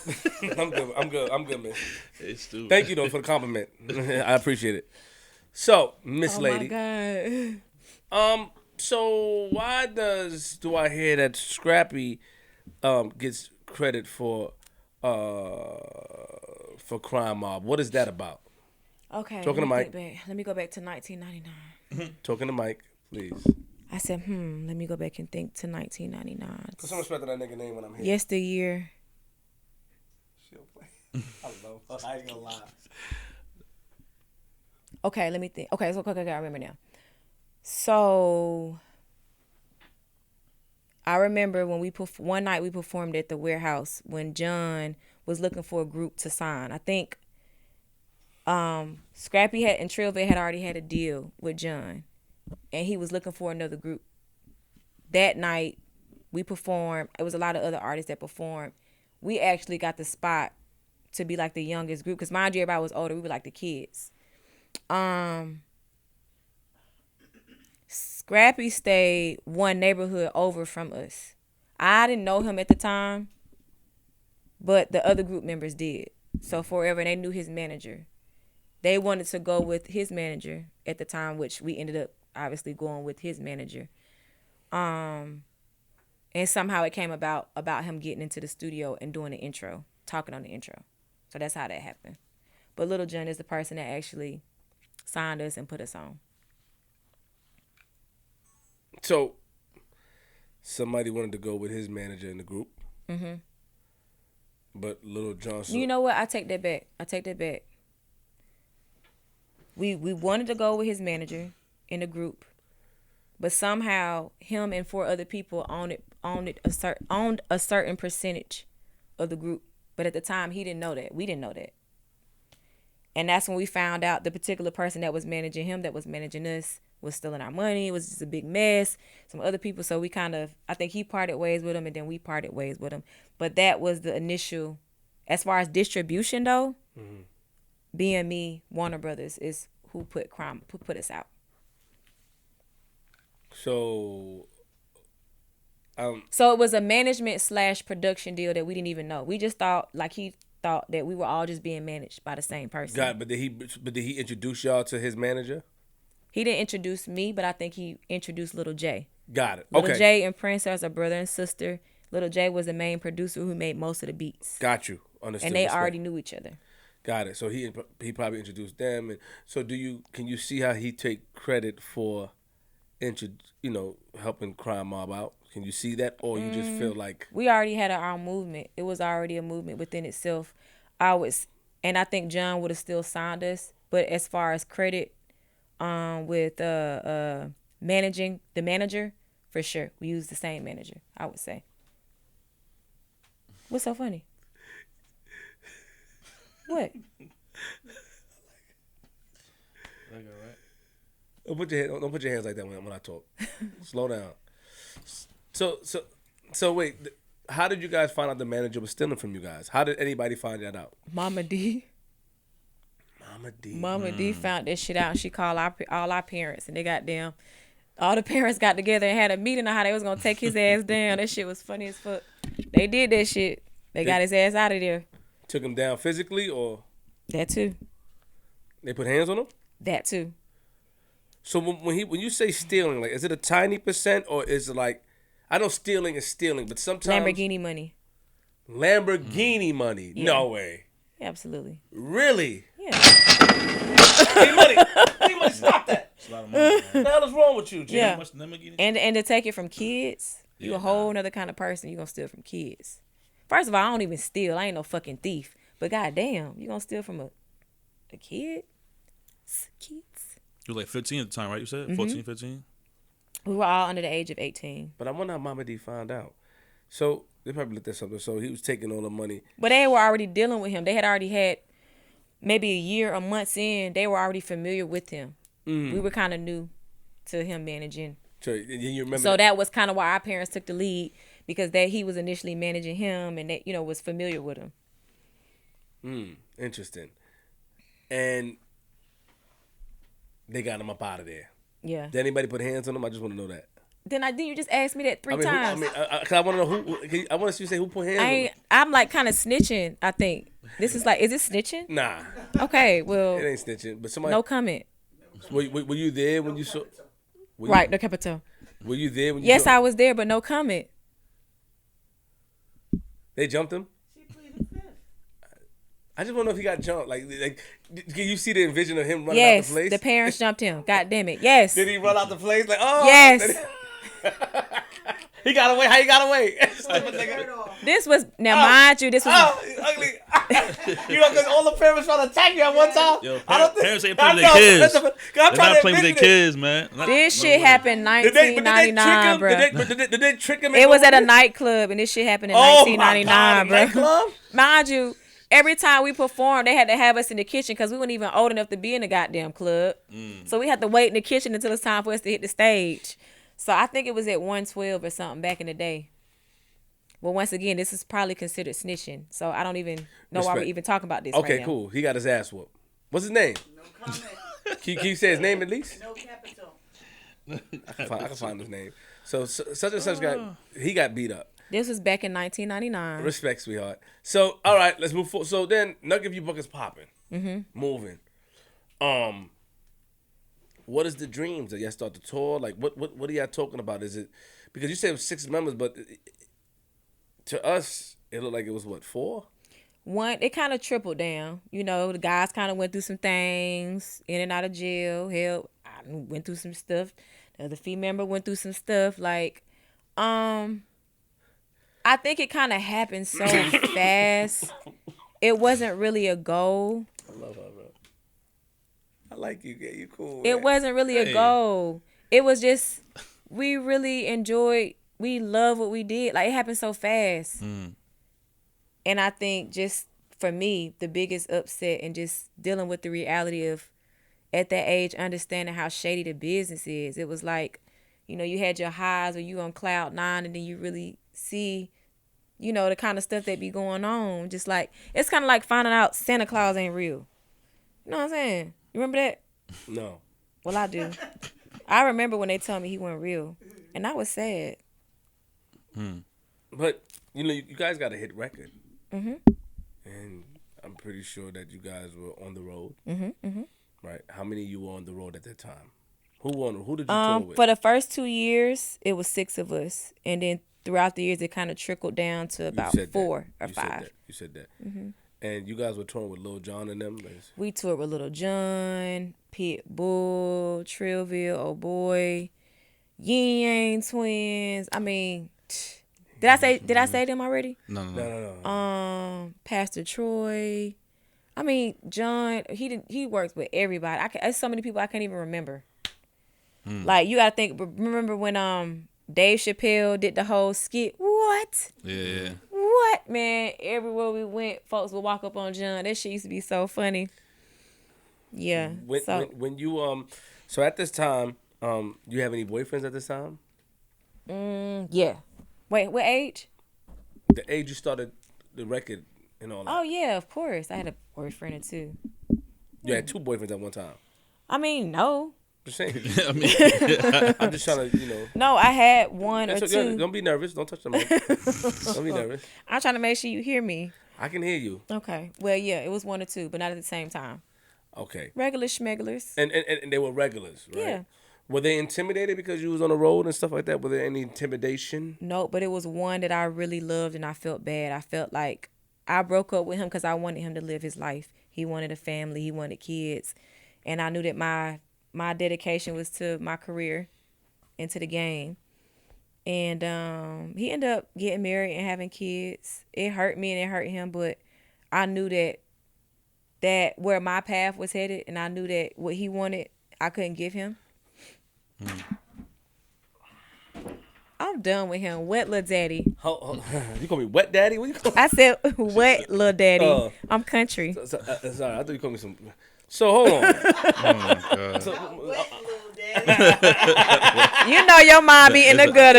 good, man. It's stupid. Thank you though for the compliment. I appreciate it. So, Miss Oh Lady. my God. So why do I hear that Scrappy gets credit for Crime Mob? What is that about? Okay. Talking to Mike. Let me go back to 1999. Talking to Mike, please. I said, let me go back and think to 1999. Put some respect on that nigga name when I'm here. Yesteryear. She'll play. I love her. I ain't gonna lie. Okay, let me think. Okay, I remember now. So I remember when one night we performed at the warehouse when John was looking for a group to sign. I think Scrappy and Trillville had already had a deal with John, and he was looking for another group. That night we performed. It was a lot of other artists that performed. We actually got the spot to be like the youngest group, because mind you, everybody was older. We were like the kids. Scrappy stayed one neighborhood over from us. I didn't know him at the time, but the other group members did. So forever, they knew his manager. They wanted to go with his manager at the time, which we ended up obviously going with his manager. And somehow it came about him getting into the studio and doing the intro, talking on the intro. So that's how that happened. But Lil Jon is the person that actually signed us and put us on. So somebody wanted to go with his manager in the group. Mm-hmm. But Lil Jon. You know what? I take that back. We wanted to go with his manager in the group, but somehow him and 4 other people owned a certain percentage of the group. But at the time, he didn't know that. We didn't know that. And that's when we found out the particular person that was managing him, that was managing us, was stealing our money. It was just a big mess. Some other people. So we I think he parted ways with him, and then we parted ways with him. But that was the initial, as far as distribution though, BME, Warner Brothers is who put us out. So So it was a management / production deal that we didn't even know. We just thought, like he thought, that we were all just being managed by the same person. God, but did he introduce y'all to his manager? He didn't introduce me, but I think he introduced Little J. Got it. Little Okay. J and Prince are brother and sister. Little J was the main producer who made most of the beats. Got you. Understood. And they Respect. already knew each other. Got it. So he probably introduced them, and so can you see how he take credit for, helping Crime Mob out? Can you see that, or you just feel like We already had our own movement. It was already a movement within itself. And I think John would have still signed us, but as far as credit, with managing the manager, for sure, we used the same manager, I would say. What's so funny? What? Don't put your hands like that when I talk. Slow down. So wait, how did you guys find out the manager was stealing from you guys? How did anybody find that out? Mama D found this shit out, and she called all our parents, and all the parents got together and had a meeting on how they was gonna take his ass down. That shit was funny as fuck. They did that shit. They got his ass out of there. Took him down physically, or That too. they put hands on him? That too. So when you say stealing, like, is it a tiny percent, or is it like, I know stealing is stealing, but sometimes Lamborghini money. Lamborghini money? Yeah. No way. Absolutely. Really? Yeah. Need money, stop that. It's a lot of money, man. What the hell is wrong with you, Jim? Yeah. Much Lamborghini? And to take it from kids, you a whole nother kind of person. You gonna steal from kids. First of all, I don't even steal. I ain't no fucking thief. But goddamn, you gonna steal from a kid? Kids. You were like 15 at the time, right? You said 14, 15? We were all under the age of 18. But I wonder how Mama D found out. So they probably looked at something. So he was taking all the money. But they were already dealing with him. They had already had maybe a year or months in. They were already familiar with him. We were kind of new to him managing. So you remember? So that was kind of why our parents took the lead, because he was initially managing him, and they, was familiar with him. Interesting. And they got him up out of there. Yeah. Did anybody put hands on him? I just want to know that. Then you just asked me that three times. Cause I want to know who. I want you to say who put hands on him. I'm like kind of snitching. I think this is like, is it snitching? Nah, Okay, well, it ain't snitching. But somebody. no comment. Were you there when you saw? Right, no capital. Were you there when you? Yes, saw? I was there, but no comment. They jumped him. She pleaded fifth. I just want to know if he got jumped. Like, can you see the envision of him running Yes, out the place? the parents jumped him. God damn it. Yes. Did he run out the place? Like, oh. Yes. He got away. How he got away? Shirt off. This was mind you. This was Oh, ugly. You know, because all the parents trying to attack you at one time. Yo, I don't think parents ain't playing with their kids. I'm They're trying not to playing with their envision it. kids, man. this shit happened Did they trick 1999, him? bro. Did they trick him? It was at a nightclub, and this shit happened in Oh my 1999, God, bro. a nightclub? Mind you, every time we performed, they had to have us in the kitchen because we weren't even old enough to be in the goddamn club. So we had to wait in the kitchen until it's time for us to hit the stage. So I think it was at 112 or something back in the day. Well, once again, this is probably considered snitching. So I don't even know why we're Respect. even talking about this Okay, right now. cool. He got his ass whooped. What's his name? No comment. Can you say his name at least? No capital. I can find his name. So such and such he got beat up. This was back in 1999. Respect, sweetheart. So, all right, let's move forward. So then, Nugget of You Book is popping, moving. What is the dreams that y'all start to tour? Like, what are y'all talking about? Is it because you said it was 6 members, but to us, it looked like it was what, 4? One, it kind of tripled down. You know, the guys kind of went through some things, in and out of jail. Hell, I went through some stuff. The other female member went through some stuff. Like, I think it kind of happened so fast. It wasn't really a goal. I love her, bro. I like you. Yeah, you cool. It man. wasn't really a goal. It was just, we really enjoyed, we love what we did. Like, it happened so fast. And I think just for me, the biggest upset and just dealing with the reality of, at that age, understanding how shady the business is. It was like, you know, you had your highs where you on cloud 9 and then you really see, you know, the kind of stuff that be going on. Just like, it's kind of like finding out Santa Claus ain't real. You know what I'm saying? You remember that? No. Well, I do. I remember when they told me he wasn't real. And I was sad. But, you know, you guys got a hit record. Mm-hmm. And I'm pretty sure that you guys were on the road. Right? How many of you were on the road at that time? Who did you tour with? For the first 2 years, it was 6 of us. And then throughout the years, it kind of trickled down to about 4 or 5. You said that. And you guys were touring with Lil Jon and them? We toured with Lil Jon, Pitbull, Trillville, Oh Boy, Yin Yang Twins. I mean, did I say them already? No. Pastor Troy. I mean, John, he works with everybody. There's so many people I can't even remember. Like, you gotta think, remember when Dave Chappelle did the whole skit? What? Yeah. What, man? Everywhere we went, folks would walk up on John. That shit used to be so funny. Yeah. When you so at this time, you have any boyfriends at this time? Yeah. Wait, what age? The age you started the record and all that. Oh yeah, of course. I had a boyfriend or 2. You had 2 boyfriends at one time. I mean, no. Just saying. I mean, I'm just trying to, you know. No, I had 1 or 2. Don't be nervous. Don't touch the mic. Don't be nervous. I'm trying to make sure you hear me. I can hear you. Okay. Well, yeah, it was 1 or 2, but not at the same time. Okay. Regular schmegglers. And they were regulars, right? Yeah. Were they intimidated because you was on the road and stuff like that? Were there any intimidation? No, but it was one that I really loved and I felt bad. I felt like I broke up with him because I wanted him to live his life. He wanted a family. He wanted kids. And I knew that my dedication was to my career and to the game. And he ended up getting married and having kids. It hurt me and it hurt him, but I knew that where my path was headed, and I knew that what he wanted, I couldn't give him. I'm done with him. Wet little daddy. You call me wet daddy? What you call me? I said wet little daddy. I'm country. Sorry, I thought you called me some. So hold on. Wet little daddy. You know your mom be in the gutter.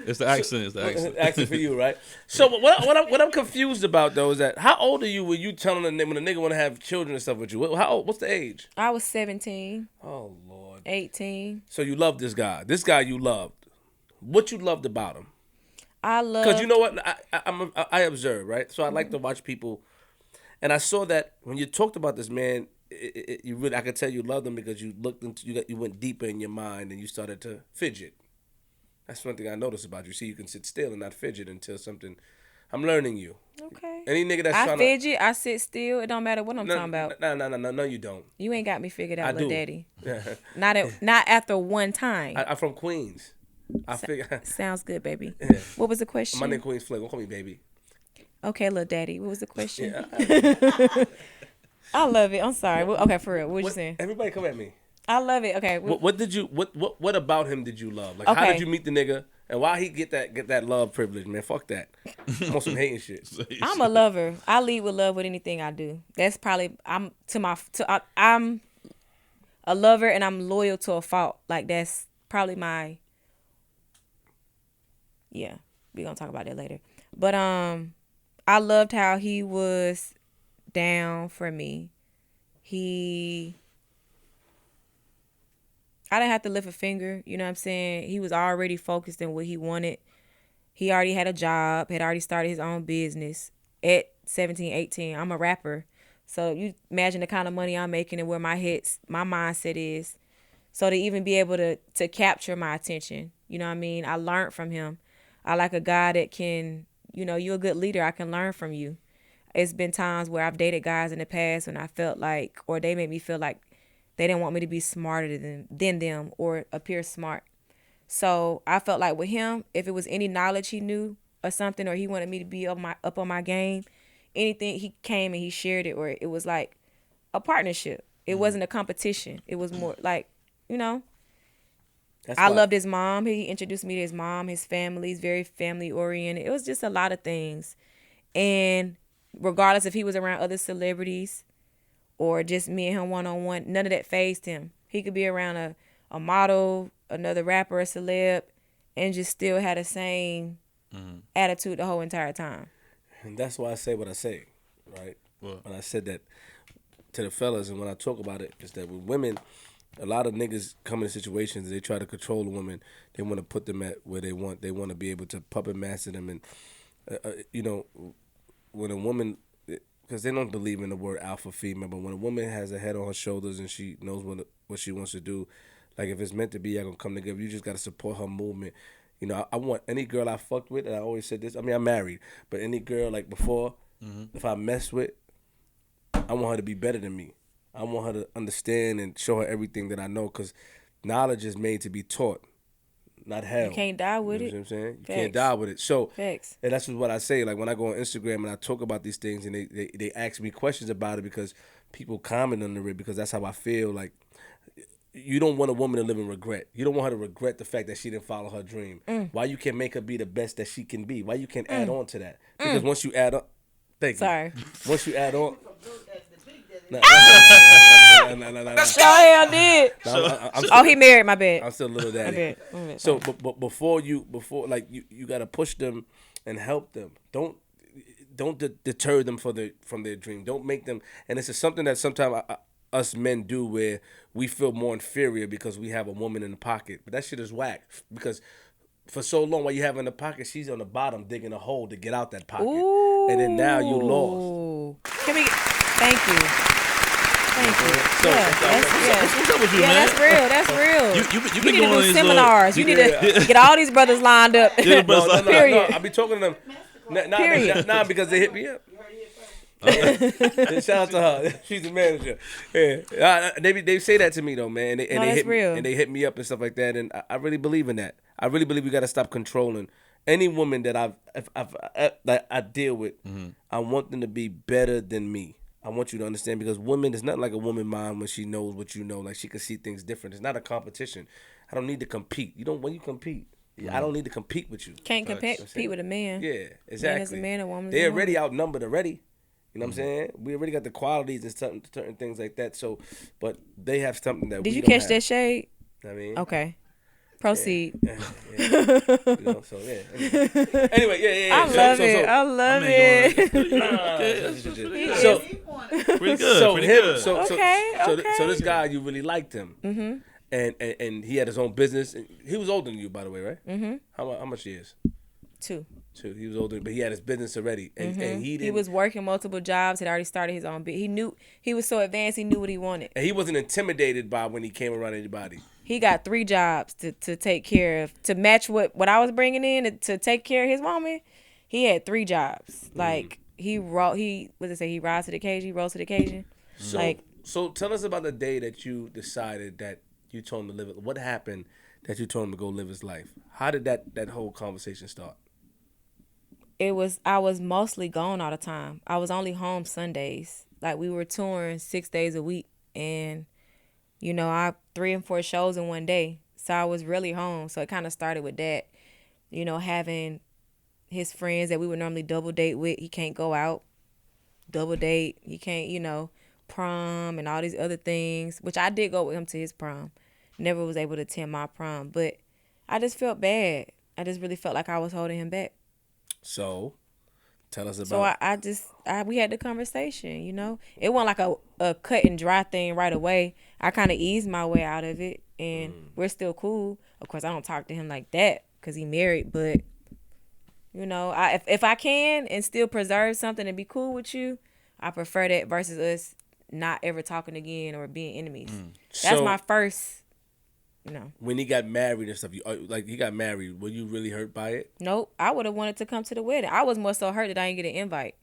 it's the accent. It's the accent. Accent for you, right? So what I'm confused about though is that how old are you when you telling when a nigga want to have children and stuff with you? How old? What's the age? I was 17. Oh Lord. 18. So you loved this guy. This guy you loved. What you loved about him? I love. Because you know what? I observe, right? So I like to watch people. And I saw that when you talked about this man, you really, I could tell you loved him because you looked into, you went deeper in your mind and you started to fidget. That's one thing I noticed about you. See, you can sit still and not fidget until something. I'm learning you. Okay. Any nigga that's I trying fidget. I sit still. It don't matter what I'm talking about. No, you don't. You ain't got me figured out, I little do. daddy. Not after one time. I'm from Queens. I figure. Sounds good, baby. Yeah. What was the question? My name Queenzflip. Don't call me baby. Okay, little daddy. What was the question? Yeah, I love it. I'm sorry. Okay, for real. What you saying? Everybody come at me. I love it. Okay. What did you what about him did you love? Like how Okay. did you meet the nigga and why he get that love privilege, man? Fuck that. I'm on some hating shit. I'm a lover. I lead with love with anything I do. That's probably I'm a lover and I'm loyal to a fault. Like that's probably my. Yeah, we gonna talk about that later. But I loved how he was down for me. I didn't have to lift a finger, you know what I'm saying? He was already focused on what he wanted. He already had a job, had already started his own business at 17, 18. I'm a rapper. So you imagine the kind of money I'm making and where my mindset is. So to even be able to capture my attention, you know what I mean? I learned from him. I like a guy that can, you're a good leader. I can learn from you. It's been times where I've dated guys in the past when I felt like, or they made me feel like they didn't want me to be smarter than them or appear smart. So I felt like with him, if it was any knowledge he knew or something, or he wanted me to be up on my game, anything, he came and he shared it, or it was like a partnership. It wasn't a competition. It was more like, I loved his mom. He introduced me to his mom, his family. He's very family oriented. It was just a lot of things. And regardless if he was around other celebrities or just me and him one-on-one, none of that fazed him. He could be around a model, another rapper, a celeb, and just still had the same attitude the whole entire time. And that's why I say what I say, right? What? When I said that to the fellas and when I talk about it, is that with women, a lot of niggas come into situations, they try to control a woman. They want to put them at where they want. They want to be able to puppet master them. And, when a woman, because they don't believe in the word alpha female, but when a woman has a head on her shoulders and she knows what she wants to do, like if it's meant to be, y'all gonna come together. You just got to support her movement. I want any girl I fucked with, and I always said this, I mean, I'm married, but any girl like before, if I mess with, I want her to be better than me. I want her to understand and show her everything that I know, because knowledge is made to be taught, not held. You can't die with You it. know what I'm saying? You Facts. can't die with it. So, Facts. and that's what I say. Like when I go on Instagram and I talk about these things, and they ask me questions about it because people comment under it, because that's how I feel. Like, you don't want a woman to live in regret. You don't want her to regret the fact that she didn't follow her dream. Why you can't make her be the best that she can be? Why you can't add on to that? Because once you add on, Sorry. Once you add on, no. Oh, hell did. Oh, he married. My bad. I'm still a little daddy. My bad. So, but before you gotta push them and help them. Don't deter them from their dream. Don't make them. And this is something that sometimes us men do, where we feel more inferior because we have a woman in the pocket. But that shit is whack, because for so long while you have her in the pocket, she's on the bottom digging a hole to get out that pocket. Ooh. And then now you lost. Thank you. So, What's up with you, Yeah, man? that's real. You You been need to going on do these seminars. You need to get all these brothers lined up. Yeah, but- No, Period. I be talking to them. Period. Nah, because they hit me up. Shout out to her. She's the manager. Yeah, they say that to me though, man. And they that's hit me, real. and they hit me up and stuff like that. And I really believe in that. I really believe we got to stop controlling any woman that that I deal with. I want them to be better than me. I want you to understand, because women, it's not like a woman mind when she knows what you know. Like, she can see things different. It's not a competition. I don't need to compete. When you compete, I don't need to compete with you. Can't compete with a man. Yeah, exactly. Man is a man, a woman is They a already woman. outnumbered already. You know what I'm saying? We already got the qualities and certain things like that. So, but they have something that Did we you don't catch have. that shade? I mean, Okay. Proceed. yeah. So yeah. Anyway, yeah. I love it. I love it. So Pretty good. so pretty him, good. so Okay. so this guy, you really liked him. and he had his own business. He was older than you, by the way, right? Mm-hmm. How much years? 2. He was older, but he had his business already, and he didn't. He was working multiple jobs. Had already started his own. He knew he was so advanced. He knew what he wanted. And he wasn't intimidated by when he came around anybody. He got 3 jobs to take care of, to match what I was bringing in to take care of his woman. He had 3 jobs. Like he rose to the occasion. He rose to the occasion. So tell us about the day that you decided that you told him to live it. What happened that you told him to go live his life? How did that whole conversation start? I was mostly gone all the time. I was only home Sundays. Like we were touring 6 days a week, and I 3 and 4 shows in one day. So I was really home. So it kind of started with that. Having his friends that we would normally double date with. He can't go out, double date. He can't, prom and all these other things, which I did go with him to his prom. Never was able to attend my prom, but I just felt bad. I just really felt like I was holding him back. So, tell us about. So we had the conversation. It wasn't like a cut and dry thing right away. I kind of eased my way out of it, and we're still cool. Of course, I don't talk to him like that because he married, but if I can and still preserve something and be cool with you, I prefer that versus us not ever talking again or being enemies. That's So, my first. When he got married and stuff, he got married, were you really hurt by it? Nope. I would have wanted to come to the wedding. I was more so hurt that I didn't get an invite.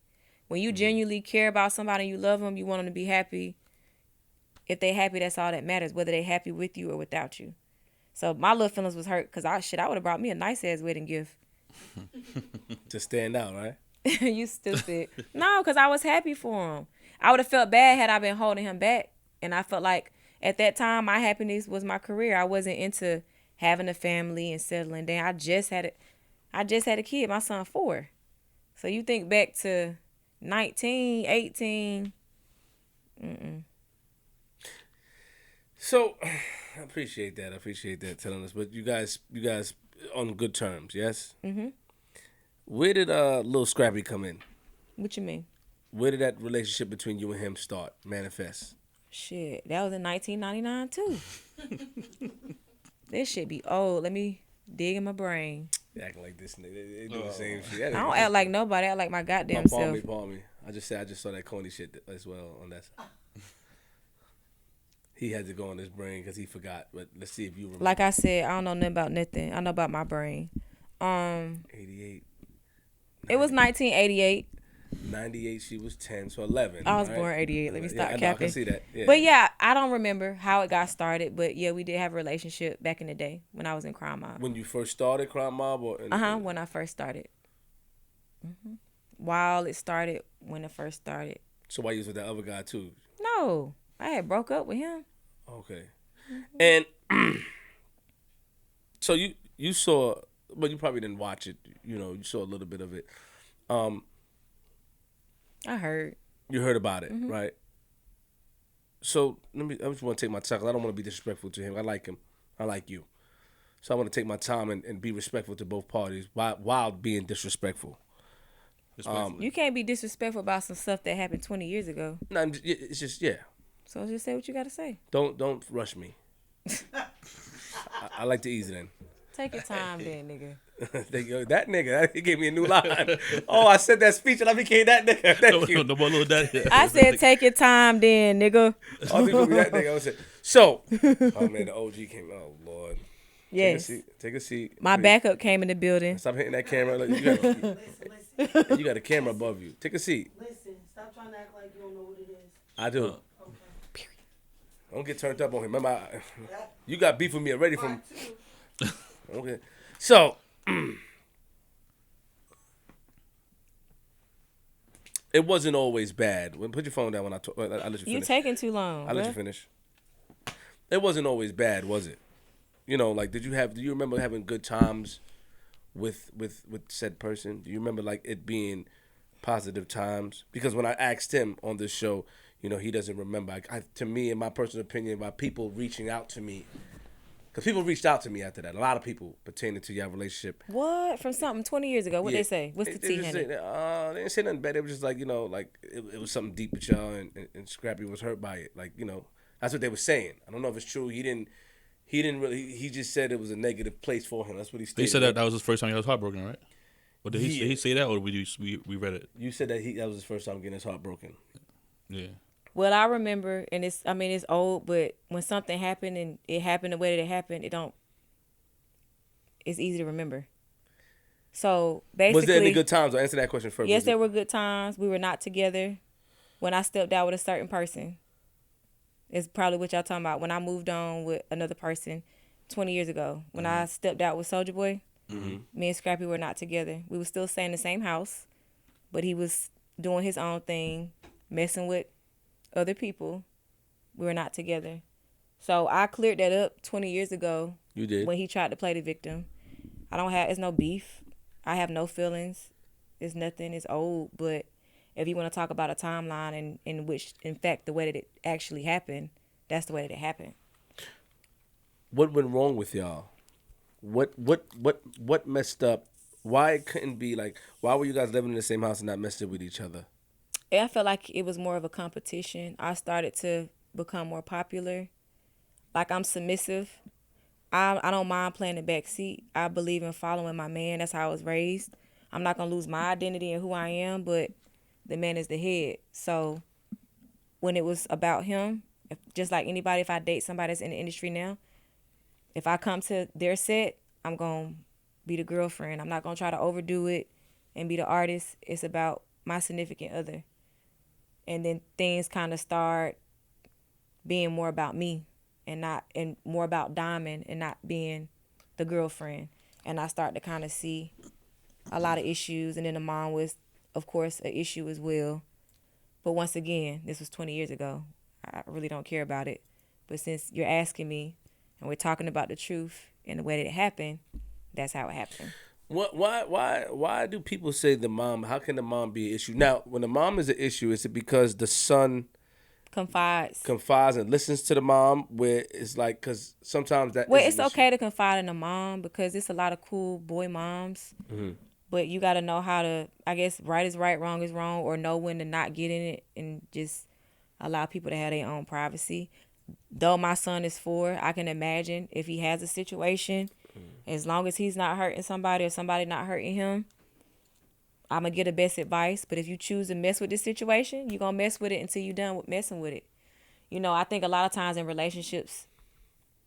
When you genuinely care about somebody and you love them, you want them to be happy. If they happy, that's all that matters, whether they happy with you or without you. So my little feelings was hurt because I would have brought me a nice ass wedding gift. To stand out, right? You stupid. No, because I was happy for him. I would have felt bad had I been holding him back. And I felt like at that time, my happiness was my career. I wasn't into having a family and settling down. I just had a kid, my son 4. So you think back to 19, 18. So, I appreciate that telling us. But you guys on good terms, yes? Mm-hmm. Where did Lil Scrappy come in? What you mean? Where did that relationship between you and him start, manifest? Shit, that was in 1999 too. This shit be old. Let me dig in my brain. They acting like this nigga. They do the same shit. I don't act like nobody. I act like my goddamn self. Palm me. I just saw that corny shit as well on that side. He had to go on his brain because he forgot. But let's see if you remember. Like I said, I don't know nothing about nothing. I know about my brain. 88. It was 1988. 98, she was 10, so 11. I was right? born 88. Let me stop I capping. can see that. Yeah. But yeah, I don't remember how it got started. But yeah, we did have a relationship back in the day when I was in Crime Mob. When you first started Crime Mob? When I first started. While it started, when it first started. So why you was with that other guy too? No, I had broke up with him. Okay. And so you saw, but you probably didn't watch it. You saw a little bit of it. I heard. You heard about it, right? So I just want to take my time. 'Cause I don't want to be disrespectful to him. I like him. I like you. So I want to take my time and be respectful to both parties while being disrespectful. You can't be disrespectful about some stuff that happened 20 years ago. No, it's just So just say what you got to say. Don't rush me. I like to ease it in. Take your time then, nigga. That nigga, he gave me a new line. Oh, I said that speech and I became that nigga. Thank you. No more little daddy. I said take your time then, nigga. Oh, he called me that nigga. I said, so, oh man, the OG came. Oh Lord. Yes. Take a seat. My backup came in the building. Stop hitting that camera. Look, Listen. you got a camera above you. Take a seat. Listen, stop trying to act like you don't know what it is. I do. Okay. Don't get turned up on him. Remember, you got beef with me already from. Okay. So, it wasn't always bad. Put your phone down when I talk. I'll let you finish. You taking too long. I'll let you finish. It wasn't always bad, was it? Did you remember having good times with said person? Do you remember it being positive times? Because when I asked him on this show, he doesn't remember. To me, in my personal opinion, about people reaching out to me. Because people reached out to me after that. A lot of people pertaining to your relationship. What? From something 20 years ago? What'd they say? What's the tea, honey? They didn't say nothing bad. It was just it was something deep with y'all and Scrappy was hurt by it. That's what they were saying. I don't know if it's true. He didn't he didn't really. He just said it was a negative place for him. That's what he stated. He said that was his first time he was heartbroken, right? Or did Yeah. he say that, or we read it? You said that that was his first time getting his heart broken. Yeah. Well, I remember, and it's old, but when something happened and it happened the way that it happened, it's easy to remember. So basically, Was there any good times? I'll answer that question first. yes, there were good times. We were not together when I stepped out with a certain person. It's probably what y'all talking about. When I moved on with another person 20 years ago. When I stepped out with Soulja Boy, me and Scrappy were not together. We were still staying in the same house, but he was doing his own thing, messing with other people. We were not together. So I cleared that up 20 years ago. You did. When he tried to play the victim. It's no beef. I have no feelings. It's nothing. It's old. But if you want to talk about a timeline in which, in fact, the way that it actually happened, that's the way that it happened. What went wrong with y'all? What messed up? Why it couldn't be like? Why were you guys living in the same house and not messing with each other? I felt like it was more of a competition. I started to become more popular. Like, I'm submissive. I don't mind playing the back seat. I believe in following my man. That's how I was raised. I'm not going to lose my identity and who I am, but the man is the head. So when it was about him, just like anybody, if I date somebody that's in the industry now, if I come to their set, I'm going to be the girlfriend. I'm not going to try to overdo it and be the artist. It's about my significant other. And then things kind of start being more about me and more about Diamond and not being the girlfriend. And I start to kind of see a lot of issues. And then the mom was, of course, an issue as well. But once again, this was 20 years ago. I really don't care about it. But since you're asking me and we're talking about the truth and the way that it happened, that's how it happened. Why do people say the mom? How can the mom be an issue? Now, when the mom is an issue, is it because the son confides and listens to the mom? Where it's like, because sometimes that. Well, it's okay to confide in a mom because it's a lot of cool boy moms. Mm-hmm. But you got to know how to, I guess, right is right, wrong is wrong, or know when to not get in it and just allow people to have their own privacy. Though my son is 4, I can imagine if he has a situation, as long as he's not hurting somebody or somebody not hurting him, I'm going to get the best advice. But if you choose to mess with this situation, you're going to mess with it until you're done with messing with it. You know, I think a lot of times in relationships,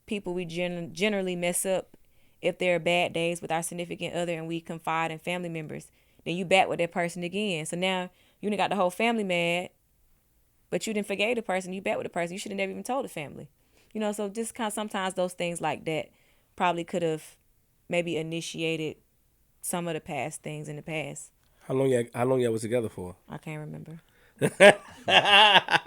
people, we generally mess up if there are bad days with our significant other and we confide in family members. Then you back with that person again. So now you done got the whole family mad, but you didn't forgave the person. You back with the person. You should have never even told the family. You know, so just kind of sometimes those things like that probably could have maybe initiated some of the past things in the past. How long y'all was together for? I can't remember. I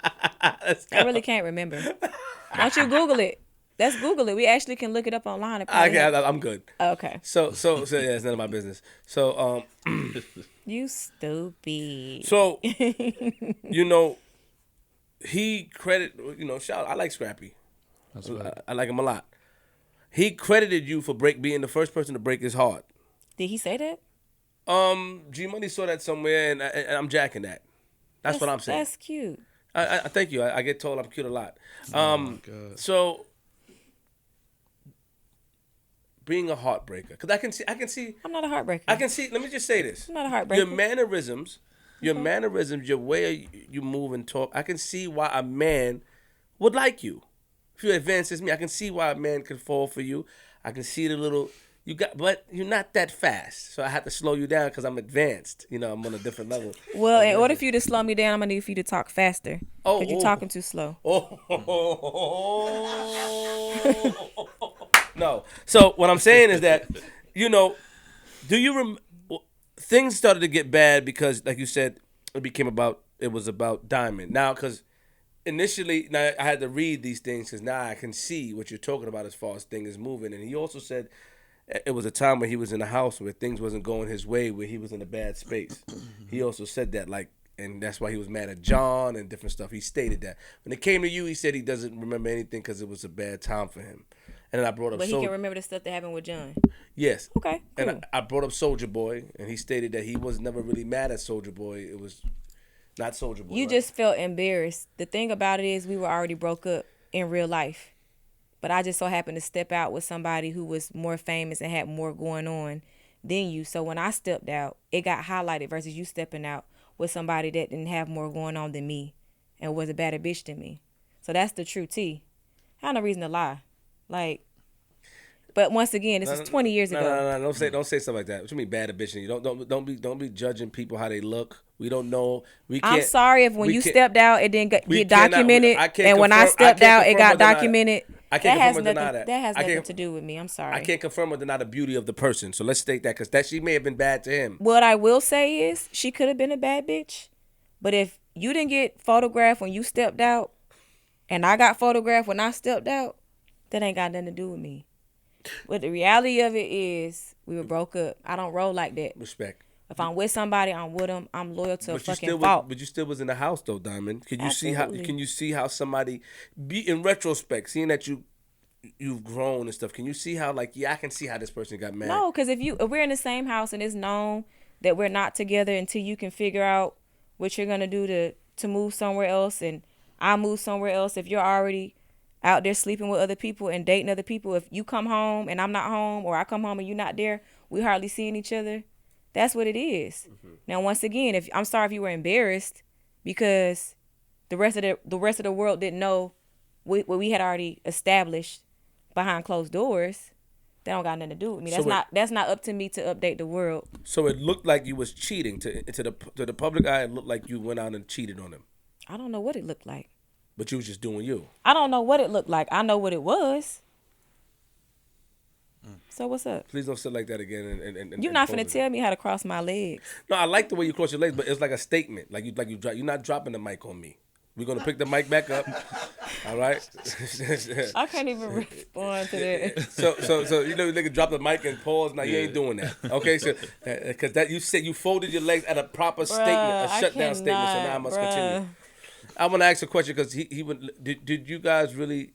really can't remember. Why don't you Google it? Let's Google it. We actually can look it up online. I'm good. Okay. So yeah, it's none of my business. So you stupid. So you know, he shout. I like Scrappy. That's right. I like him a lot. He credited you for being the first person to break his heart. Did he say that? G Money saw that somewhere, and I'm jacking that. That's what I'm saying. That's cute. I thank you. I get told I'm cute a lot. Oh God. So being a heartbreaker, because I can see. I'm not a heartbreaker. I can see. Let me just say this. I'm not a heartbreaker. Your mannerisms, your way you move and talk. I can see why a man would like you. If you're advanced as me, I can see why a man could fall for you. I can see the little. But you're not that fast, so I have to slow you down because I'm advanced. You know, I'm on a different level. Well, in order for you to slow me down, I'm gonna need for you to talk faster. Because you're talking too slow. No. So what I'm saying is that, things started to get bad because, like you said, it was about Diamond. Now, because initially, I had to read these things because now I can see what you're talking about as far as things moving. And he also said it was a time when he was in a house where things wasn't going his way, where he was in a bad space. He also said that, and that's why he was mad at John and different stuff. He stated that. When it came to you, he said he doesn't remember anything because it was a bad time for him. And then I brought up But he can remember the stuff that happened with John. Yes. Okay, cool. And I brought up Soulja Boy, and he stated that he was never really mad at Soulja Boy. It was not Soulja Boy. You just felt embarrassed. The thing about it is we were already broke up in real life. but I just so happened to step out with somebody who was more famous and had more going on than you. So when I stepped out, it got highlighted versus you stepping out with somebody that didn't have more going on than me and was a better bitch than me. So that's the true tea. I have no reason to lie. Like, but once again, this was 20 years ago. No. Don't say stuff like that. What you mean bad bitch? You don't be judging people how they look. We don't know. We can't. I'm sorry if when you stepped out, it didn't get documented, and when I stepped out, it got documented. I can't confirm or deny that. That has nothing to do with me. I'm sorry. I can't confirm or deny the beauty of the person. So let's state that because she may have been bad to him. What I will say is she could have been a bad bitch, but if you didn't get photographed when you stepped out, and I got photographed when I stepped out, that ain't got nothing to do with me. But the reality of it is we were broke up. I don't roll like that. Respect. If I'm with somebody, I'm with them. I'm loyal to a fucking fault. But you still was in the house though, Diamond. Can you Absolutely. see how somebody be in retrospect, seeing that you've grown and stuff? Can you see how I can see how this person got mad? No, because if we're in the same house and it's known that we're not together until you can figure out what you're gonna do to move somewhere else, and I move somewhere else. If you're already out there sleeping with other people and dating other people, if you come home and I'm not home, or I come home and you're not there, we hardly seeing each other. That's what it is. Mm-hmm. Now, once again, I'm sorry if you were embarrassed because the rest of the world didn't know what we had already established behind closed doors. That don't got nothing to do with me. That's not up to me to update the world. So it looked like you was cheating to the public eye. It looked like you went out and cheated on him. I don't know what it looked like. But you was just doing you. I don't know what it looked like. I know what it was. So what's up? Please don't sit like that again. And you're not finna tell me how to cross my legs. No, I like the way you cross your legs, but it's like a statement. You're not dropping the mic on me. We're gonna pick the mic back up. All right. I can't even respond to that. So nigga drop the mic and pause. Now you ain't doing that. Okay, so because that you said you folded your legs at a proper statement, a shutdown statement. So now I must continue. I want to ask a question because he would. Did you guys really?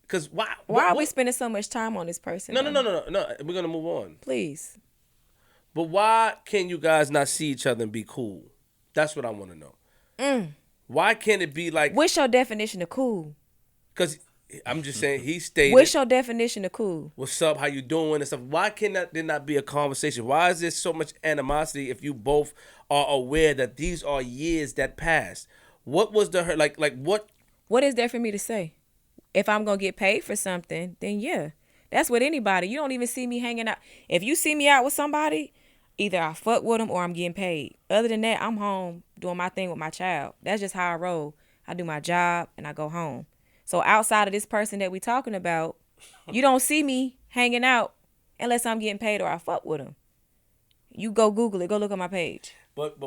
Because why are we spending so much time on this person? No. We're gonna move on. Please. But why can you guys not see each other and be cool? That's what I want to know. Why can't it be like? What's your definition of cool? Because I'm just saying he stated. What's your definition of cool? What's up? How you doing and stuff? Why can there not be a conversation? Why is there so much animosity if you both are aware that these are years that passed? What was the hurt? Like what? What is there for me to say? If I'm going to get paid for something, then yeah. That's with anybody. You don't even see me hanging out. If you see me out with somebody, either I fuck with them or I'm getting paid. Other than that, I'm home doing my thing with my child. That's just how I roll. I do my job and I go home. So outside of this person that we talking about, you don't see me hanging out unless I'm getting paid or I fuck with them. You go Google it. Go look at my page. But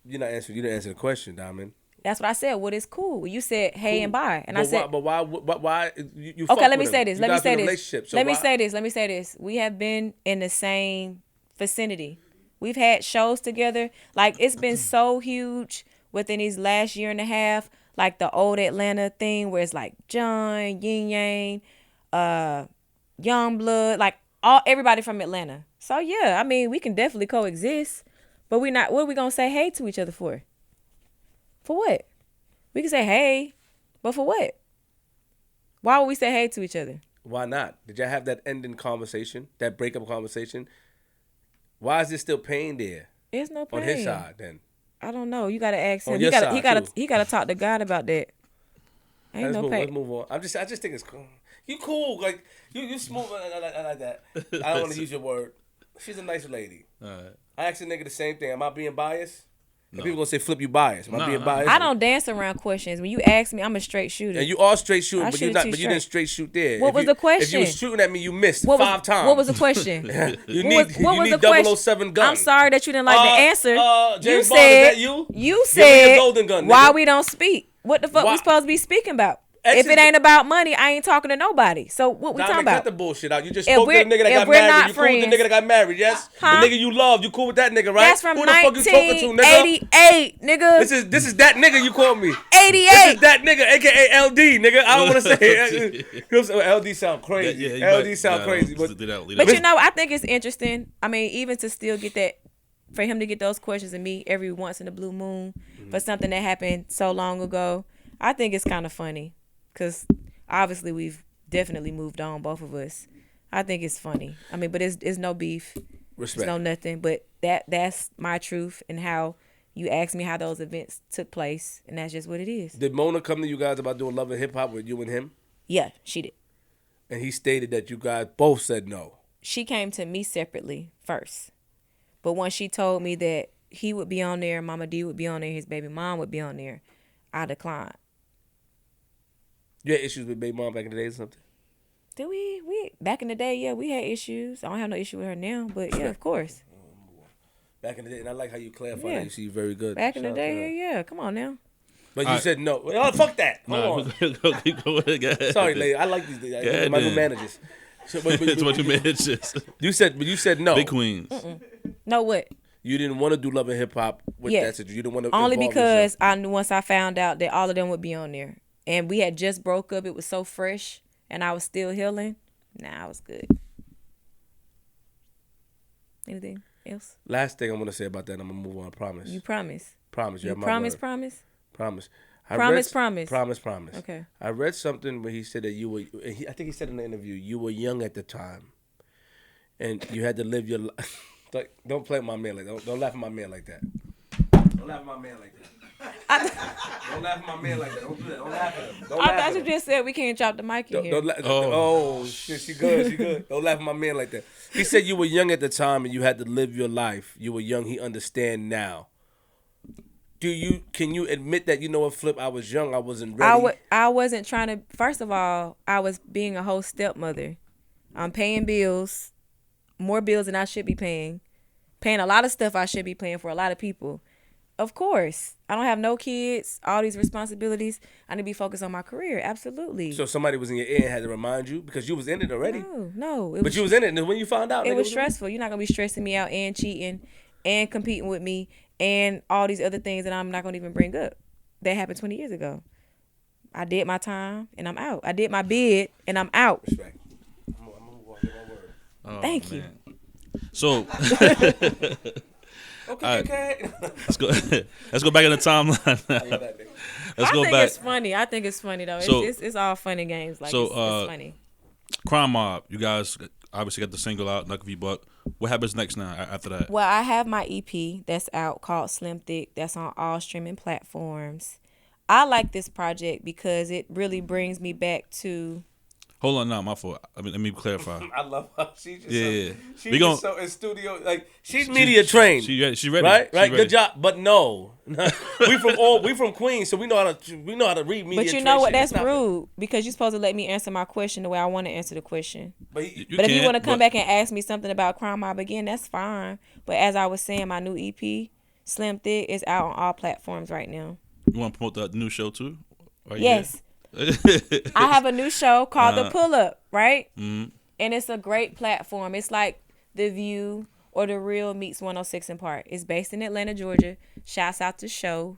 you didn't answer the question, Diamond. That's what I said. What is cool? You said hey cool. And bye, and I said. But why? You okay, let me say this. Let me say this. We have been in the same vicinity. We've had shows together. Like it's been so huge within these last year and a half. Like the old Atlanta thing, where it's like John, Yin Yang, Young Blood, like everybody from Atlanta. So yeah, I mean we can definitely coexist, but we're not. What are we gonna say hey to each other for? For what? We can say hey, but for what? Why would we say hey to each other? Why not? Did y'all have that ending conversation, that breakup conversation? Why is there still pain there? There's no pain. On his side, then. I don't know. You gotta ask him. On He your side, gotta talk to God about that. Ain't no pain. Let's move on. I just think it's cool. You cool, like you smooth. I like that. I don't want to use your word. She's a nice lady. All right. I asked a nigga the same thing. Am I being biased? No. People gonna say flip you biased. Am I being biased? I don't dance around questions. When you ask me, I'm a straight shooter. And you are straight shooting, but you didn't straight shoot there. What was the question? If you was shooting at me, you missed 5 times. What was the question? you need 007 gun. I'm sorry that you didn't like the answer. James Bond, is that you? You said golden gun, why we don't speak. What the fuck we supposed to be speaking about? If it ain't about money, I ain't talking to nobody. So what we talking about? Cut the bullshit out. You just spoke to the nigga that got married. You cool with the nigga that got married, yes? Huh? The nigga you love, you cool with that nigga, right? That's from Who the fuck you talking to, nigga? 1988, nigga. This is that nigga you call me. 88. This is that nigga, aka LD, nigga. I don't want to say it. LD sound crazy. LD sound crazy. But you know, I think it's interesting. I mean, even to still get that, for him to get those questions of me every once in a blue moon for something that happened so long ago, I think it's kind of funny because obviously we've definitely moved on, both of us. I think it's funny. I mean, but it's no beef. Respect. It's no nothing. But that's my truth and how you asked me how those events took place, and that's just what it is. Did Mona come to you guys about doing Love and Hip Hop with you and him? Yeah, she did. And he stated that you guys both said no. She came to me separately first. But once she told me that he would be on there, Mama D would be on there, his baby mom would be on there, I declined. You had issues with baby mom back in the day or something? Did we back in the day, yeah, we had issues. I don't have no issue with her now, but yeah, of course. Back in the day, and I like how you clarify Yeah. that. You see very good. Back in the Shout out to her. day, yeah, come on now. But you said no. Oh, fuck that. Hold on. Keep going. Go ahead. Sorry, lady. I like these. Yeah, My new man. managers. So, That's what you managed. You said no. Big Queens. No, what? You didn't want to do Love and Hip Hop with Yeah. that situation. You didn't want to Only involve because I knew once I found out that all of them would be on there. And we had just broke up. It was so fresh. And I was still healing. Nah, I was good. Anything else? Last thing I'm gonna say about that, I'm gonna move on. I promise. You promise. Promise. You You have my promise, word. promise? Promise. Promise. Promise. Okay. I read something where he said that you were. I think he said in the interview you were young at the time, and you had to live your life. Like, don't play with my man like that. Don't laugh at my man like that. Don't laugh at my man like that. Don't laugh at my man like that. Don't do that. Don't laugh at him. Don't laugh I at thought you him. just said we can't drop the mic in here. Don't oh shit, she good, she good. Don't laugh at my man like that. He said you were young at the time and you had to live your life. You were young. He understand now. Can you admit that, you know what, Flip? I was young. I wasn't ready. I wasn't trying to. First of all, I was being a whole stepmother. I'm paying bills, more bills than I should be paying a lot of stuff I should be paying for a lot of people. Of course, I don't have no kids, all these responsibilities. I need to be focused on my career. Absolutely. So somebody was in your ear and had to remind you because you was in it already. No. But you was in it, and when you found out, It nigga, was stressful. You're not gonna be stressing me out and cheating and competing with me and all these other things that I'm not gonna even bring up. That happened 20 years ago. I did my time and I'm out. I did my bid and I'm out. Respect. I'm gonna walk in my word. Oh, Thank you. man. So Okay. let's go. Let's go back in the timeline. Let's go I think back. it's funny. I think it's funny though. So- It's all fun and games. Like so, it's funny. Crime Mob. You guys obviously got the single out, Knuckle V Buck. What happens next now after that? Well, I have my EP that's out called Slim Thick. That's on all streaming platforms. I like this project because it really brings me back to. Hold on, now my fault. I mean, let me clarify. I love her. She's just Yeah. so, We gon- so in studio. Like she's media trained. She ready. Right. She ready. Good job. But no, we from Queens, so we know how to read media. But you know what? trained shit. That's It's not- rude because you're supposed to let me answer my question the way I want to answer the question. But You But if you can't, want to come but- back and ask me something about Crime Mob again, that's fine. But as I was saying, my new EP, Slim Thick, is out on all platforms right now. You want to promote the new show too? Are you Yes. I have a new show called The Pull Up, right? And it's a great platform. It's like The View or The Real meets 106 in Park. It's based in Atlanta, Georgia. Shouts out to Show,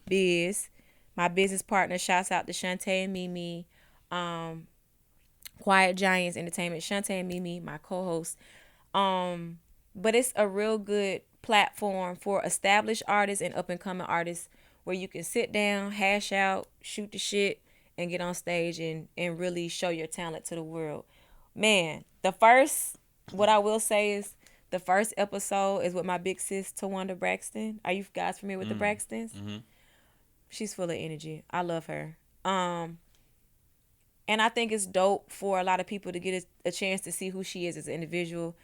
Biz, my business partner. Shouts out to Shantae and Mimi, Quiet Giants Entertainment. Shantae and Mimi, my co-host. But it's a real good platform for established artists and up-and-coming artists where you can sit down, hash out, shoot the shit, and get on stage and really show your talent to the world. Man, what I will say is the first episode is with my big sis, Tawanda Braxton. Are you guys familiar with the Braxtons? Mm-hmm. She's full of energy. I love her. And I think it's dope for a lot of people to get a chance to see who she is as an individual.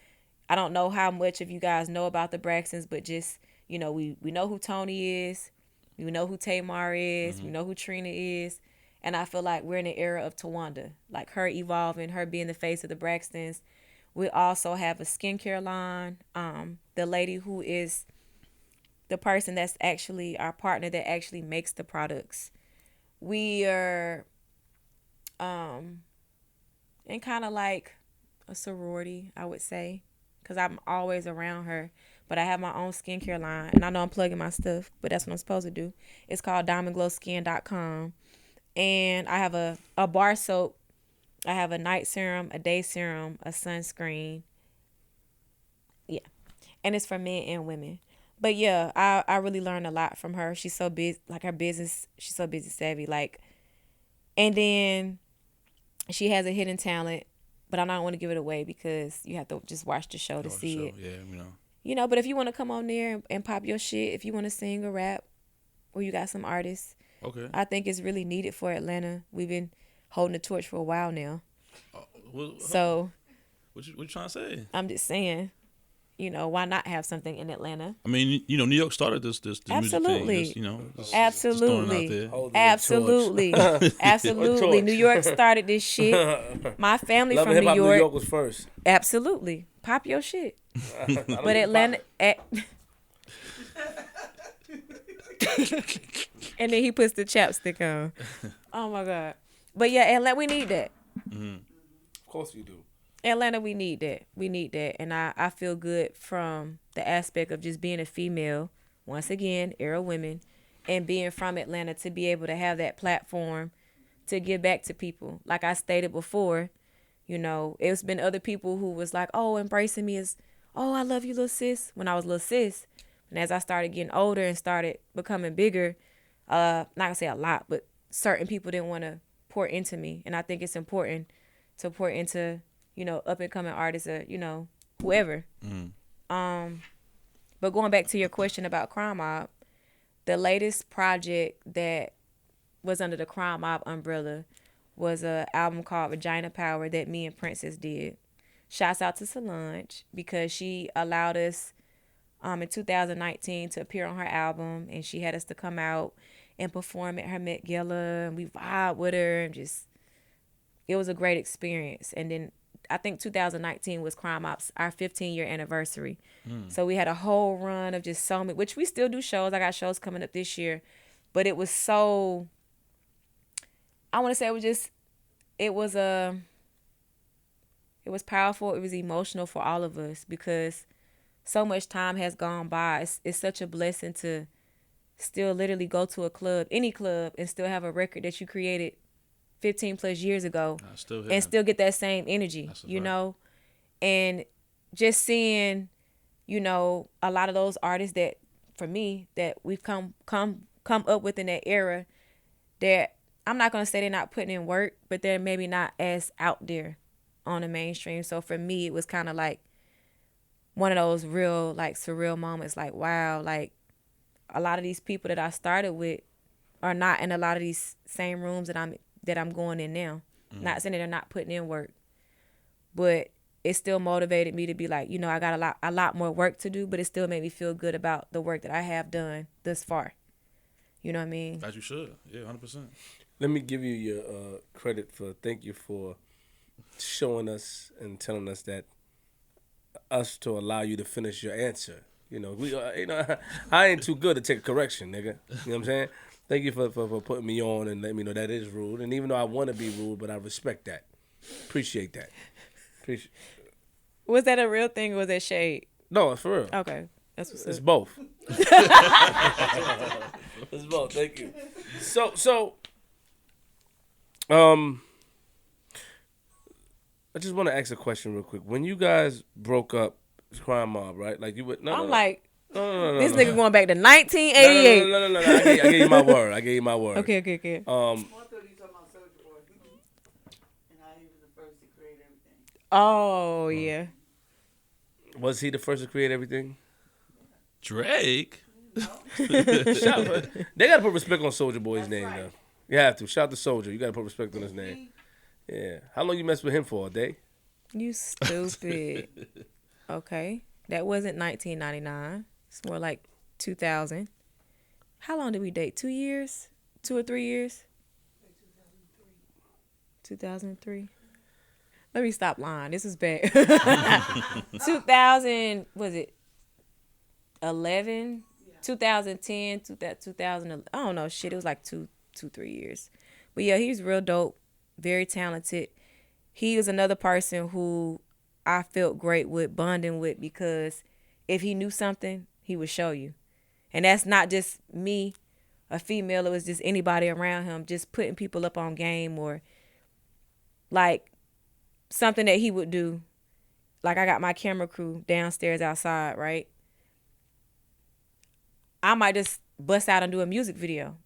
I don't know how much of you guys know about the Braxtons, but just, you know, we know who Tony is. We know who Tamar is. We know who Trina is. And I feel like we're in the era of Tawanda, like her evolving, her being the face of the Braxtons. We also have a skincare line. The lady who is the person that's actually our partner that actually makes the products. We are in kind of like a sorority, I would say, because I'm always around her. But I have my own skincare line, and I know I'm plugging my stuff, but that's what I'm supposed to do. It's called diamondglowskin.com. And I have a bar soap. I have a night serum, a day serum, a sunscreen. Yeah. And it's for men and women. But yeah, I really learned a lot from her. She's so busy, like her business, she's so busy savvy. Like, and then She has a hidden talent, but I don't want to give it away because you have to just watch the show to see it. Yeah, But if you want to come on there and pop your shit, if you want to sing or rap, or you got some artists, Okay. I think it's really needed for Atlanta. We've been holding the torch for a while now. So, what you trying to say? I'm just saying, why not have something in Atlanta? I mean, New York started this Absolutely. music thing. Absolutely. Holding Absolutely. Absolutely. New York started this shit. My family Love from and Hip New Hop York. New York was first. Absolutely. Pop your shit. But But Atlanta. And then he puts the chapstick on. Oh my God. But yeah, Atlanta, we need that. Of course you do. Atlanta, we need that. We need that. And I feel good from the aspect of just being a female, once again, era women, and being from Atlanta to be able to have that platform to give back to people. Like I stated before, it's been other people who was like, oh, embracing me is, oh, I love you, little sis, when I was little sis. And as I started getting older and started becoming bigger, not gonna say a lot, but certain people didn't want to pour into me. And I think it's important to pour into, up and coming artists or, whoever. But going back to your question about Crime Mob, the latest project that was under the Crime Mob umbrella was a album called Vagina Power that me and Princess did. Shouts out to Solange because she allowed us in 2019 to appear on her album, and she had us to come out and perform at her Met Gala, and we vibed with her, and it was a great experience. And then I think 2019 was Crime Ops, our 15-year anniversary. So we had a whole run of just so many, which we still do shows. I got shows coming up this year, but it was so, I want to say it was powerful. It was emotional for all of us because so much time has gone by. It's such a blessing to still literally go to a club, any club, and still have a record that you created 15 plus years ago and still get that same energy, and just seeing, a lot of those artists that, for me, that we've come up with in that era, that I'm not going to say they're not putting in work, but they're maybe not as out there on the mainstream. So for me, it was kind of like one of those real, like, surreal moments, like, wow, like, a lot of these people that I started with are not in a lot of these same rooms that I'm going in now. Not saying that they're not putting in work, but it still motivated me to be like, I got a lot more work to do, but it still made me feel good about the work that I have done thus far. You know what I mean? As you should. Yeah, 100%. Let me give you your credit thank you for showing us and telling us that to allow you to finish your answer. I ain't too good to take a correction, nigga. You know what I'm saying? Thank you for putting me on and letting me know that is rude. And even though I want to be rude, but I respect that. Appreciate that. Was that a real thing or was that shade? No, for real. Okay. That's what's It's up. both. It's both. Thank you. So, I just want to ask a question real quick. When you guys broke up, Crime Mob, right? Like you would. No, this nigga going back to 1988. No. I gave you my word. Okay. I thought you were talking about Soulja Boy and how he was the first to create everything. Oh, yeah. Was he the first to create everything? Drake. They gotta put respect on Soulja Boy's That's name, right. though. You have to. Shout out to Soulja. You gotta put respect on his name. Yeah. How long you messed with him for? A day? You stupid. Okay. That wasn't 1999. It's more like 2000. How long did we date? 2 years? 2 or 3 years? 2003. Let me stop lying. This is bad. 2000, was it 11? 2010, 2000, I don't know, shit. It was like 3 years. But yeah, he's real dope, very talented. He was another person who I felt great with, bonding with, because if he knew something, he would show you. And that's not just me, a female. It was just anybody around him, just putting people up on game, or like something that he would do. Like I got my camera crew downstairs outside, right? I might just bust out and do a music video,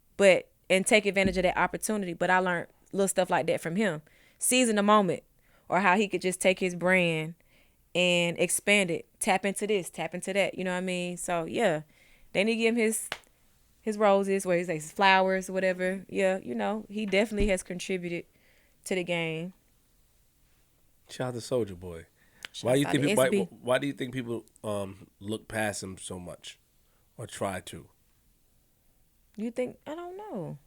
and take advantage of that opportunity. But I learned little stuff like that from him. seizing the moment, or how he could just take his brand and expand it, tap into this, tap into that. You know what I mean? So yeah, they need to give him his roses, where he says his flowers, whatever. Yeah, you know, he definitely has contributed to the game. Shout out to Soulja Boy. Shouts out to SB. Why do you think people look past him so much, or try to? You think? I don't know.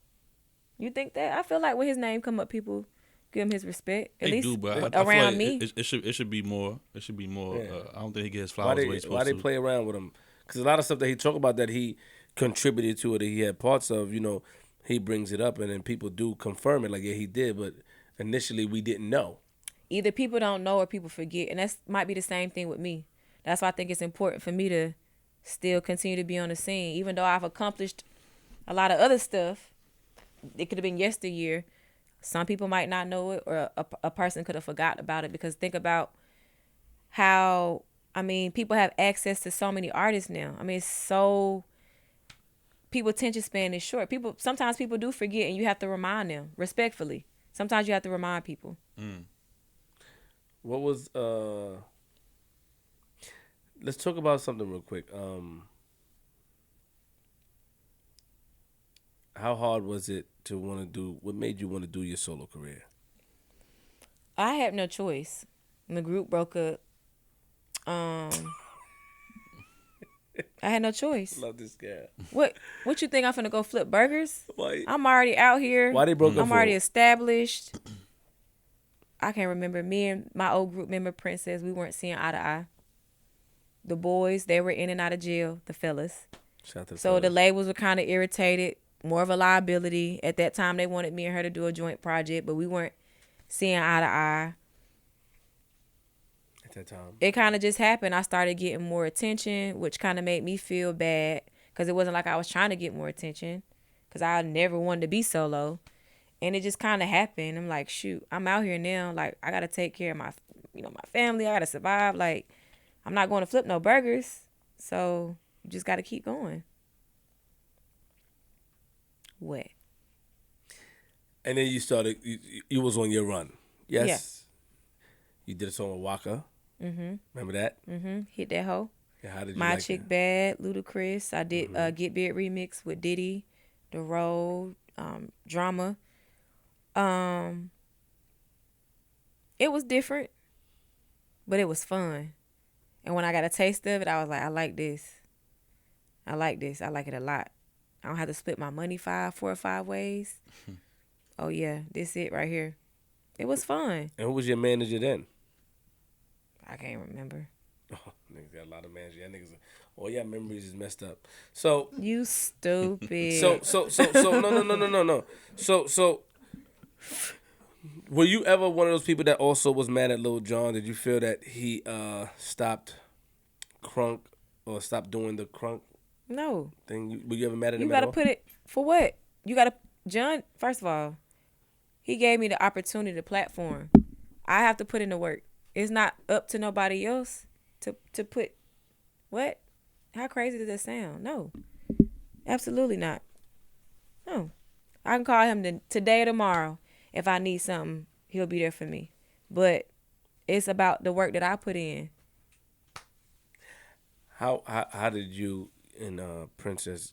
You think that? I feel like when his name come up, people give him his respect. At They least do, but around I feel like me. It should be more. It should be more. Yeah. I don't think he gets Why flowers the they way he's supposed why they to. play around with him? Because a lot of stuff that he talk about that he contributed to it, that he had parts of, you know, he brings it up, and then people do confirm it, like yeah, he did, but initially we didn't know. Either people don't know or people forget, and that's might be the same thing with me. That's why I think it's important for me to still continue to be on the scene, even though I've accomplished a lot of other stuff. It could have been yesteryear. Some people might not know it, or a person could have forgot about it, because think about how, I mean, people have access to so many artists now. I mean, it's so, people attention span is short. Sometimes people do forget, and you have to remind them respectfully. Sometimes you have to remind people. What was let's talk about something real quick. How hard was it to want to do? What made you want to do your solo career? I had no choice. When the group broke up, I had no choice. Love this guy. What you think I'm finna go flip burgers? Why? I'm already out here. Why they broke up? I'm already established. I can't remember. Me and my old group member Princess, we weren't seeing eye to eye. The boys, they were in and out of jail. The fellas. Shout out to So the fellas. labels were kind of irritated. More of a liability. At that time, they wanted me and her to do a joint project, but we weren't seeing eye to eye. At that time, It kind of just happened. I started getting more attention, which kind of made me feel bad, because it wasn't like I was trying to get more attention, because I never wanted to be solo. And it just kind of happened. I'm like, shoot, I'm out here now. Like, I got to take care of my family. I got to survive. Like, I'm not going to flip no burgers. So you just got to keep going. What? and then you started. You was on your run. Yes. You did a song with Waka. Remember that? Hit that hoe. Yeah, how did you My like Chick that? Bad, Ludacris. I did Get Big remix with Diddy, The Road, Drama. It was different, but it was fun. And when I got a taste of it, I was like, I like this. I like this. I like it a lot. I don't have to split my money 4 or 5 ways. Oh yeah, this it right here. It was fun. And who was your manager then? I can't remember. Oh, niggas got a lot of managers. Y'all niggas, all y'all memories is messed up. So You stupid. So no. So were you ever one of those people that also was mad at Lil Jon? Did you feel that he stopped crunk or stopped doing the crunk No. thing? Were you ever mad at You him at gotta all? put it for what? You gotta John. First of all, he gave me the opportunity, the platform. I have to put in the work. It's not up to nobody else to put. What? How crazy does that sound? No, absolutely not. No, I can call him today or tomorrow if I need something. He'll be there for me. But it's about the work that I put in. How did you and Princess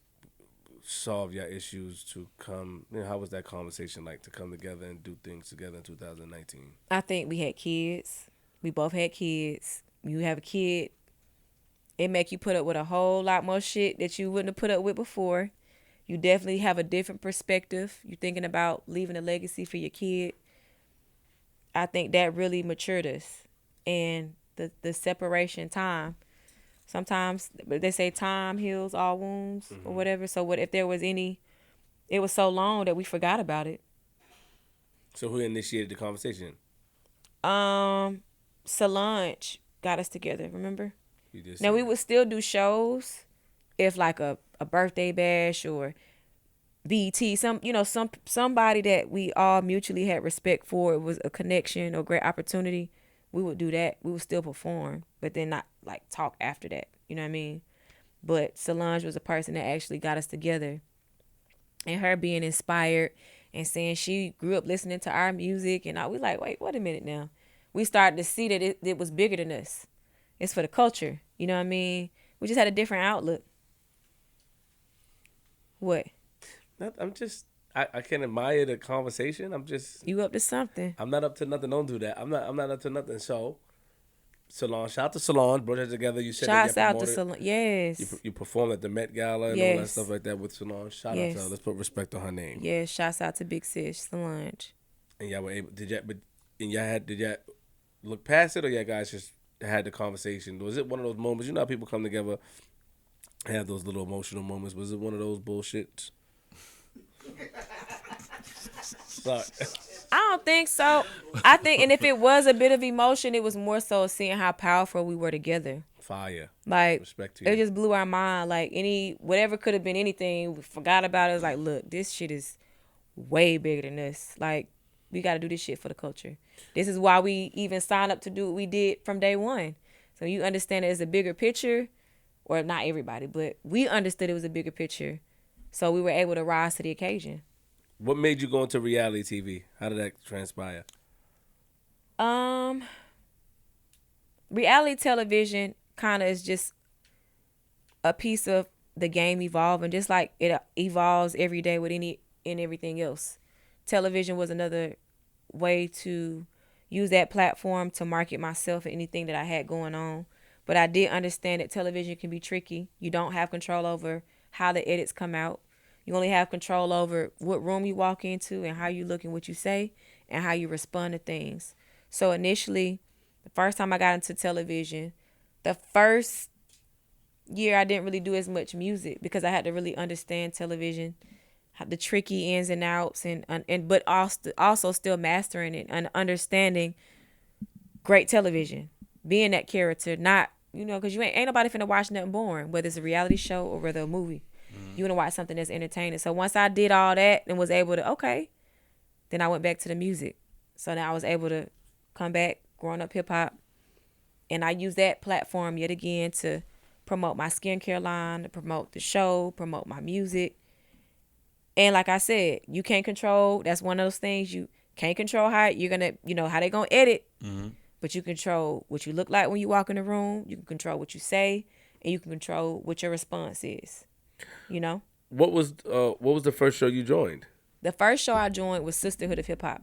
solve your issues to come? You know, how was that conversation like to come together and do things together in 2019? I think we had kids. We both had kids. You have a kid, it make you put up with a whole lot more shit that you wouldn't have put up with before. You definitely have a different perspective. You're thinking about leaving a legacy for your kid. I think that really matured us. And the separation time. Sometimes they say time heals all wounds or whatever. So what if there was any, it was so long that we forgot about it. So who initiated the conversation? Solange got us together, remember? You just Now said we it. would still do shows if like a birthday bash or BET, somebody that we all mutually had respect for, it was a connection or great opportunity, we would do that. We would still perform, but then not like talk after that. You know what I mean? But Solange was a person that actually got us together. And her being inspired and saying she grew up listening to our music, and we like, wait a minute now. We started to see that it was bigger than us. It's for the culture. You know what I mean? We just had a different outlook. What? I can admire the conversation. You up to something. I'm not up to nothing. Don't do that. I'm not up to nothing. So, Salon, shout out to Salon, brought it together. You said Shouts that out to Salon. Yes. You performed at the Met Gala and all that stuff like that with Salon. Shout out to her. Let's put respect on her name. Yeah, shouts out to Big Sis Solange. And y'all were able. Did y'all look past it, or y'all guys just had the conversation? Was it one of those moments? You know how people come together, have those little emotional moments. Was it one of those bullshits? Sorry. I don't think so. I think, and if it was a bit of emotion, it was more so seeing how powerful we were together. Fire. Like, respect to you. It just blew our mind. Like, whatever could have been anything, we forgot about it. It was like, look, this shit is way bigger than us. Like, we got to do this shit for the culture. This is why we even signed up to do what we did from day one. So you understand it as a bigger picture, or not everybody, but we understood it was a bigger picture. So we were able to rise to the occasion. What made you go into reality TV? How did that transpire? Reality television kind of is just a piece of the game evolving, just like it evolves every day with any and everything else. Television was another way to use that platform to market myself and anything that I had going on. But I did understand that television can be tricky. You don't have control over how the edits come out. You only have control over what room you walk into and how you look and what you say and how you respond to things. So initially, the first time I got into television, the first year I didn't really do as much music because I had to really understand television, the tricky ins and outs, but also still mastering it and understanding great television, being that character, not, because you ain't nobody finna watch nothing boring, whether it's a reality show or whether a movie. You want to watch something that's entertaining. So once I did all that and was able to, then I went back to the music. So now I was able to come back, growing up hip hop. And I used that platform yet again to promote my skincare line, to promote the show, promote my music. And like I said, you can't control, that's one of those things, you can't control how you're going to, how they going to edit. Mm-hmm. But you control what you look like when you walk in the room. You can control what you say. And you can control what your response is. What was the first show you joined? The first show I joined was Sisterhood of Hip Hop.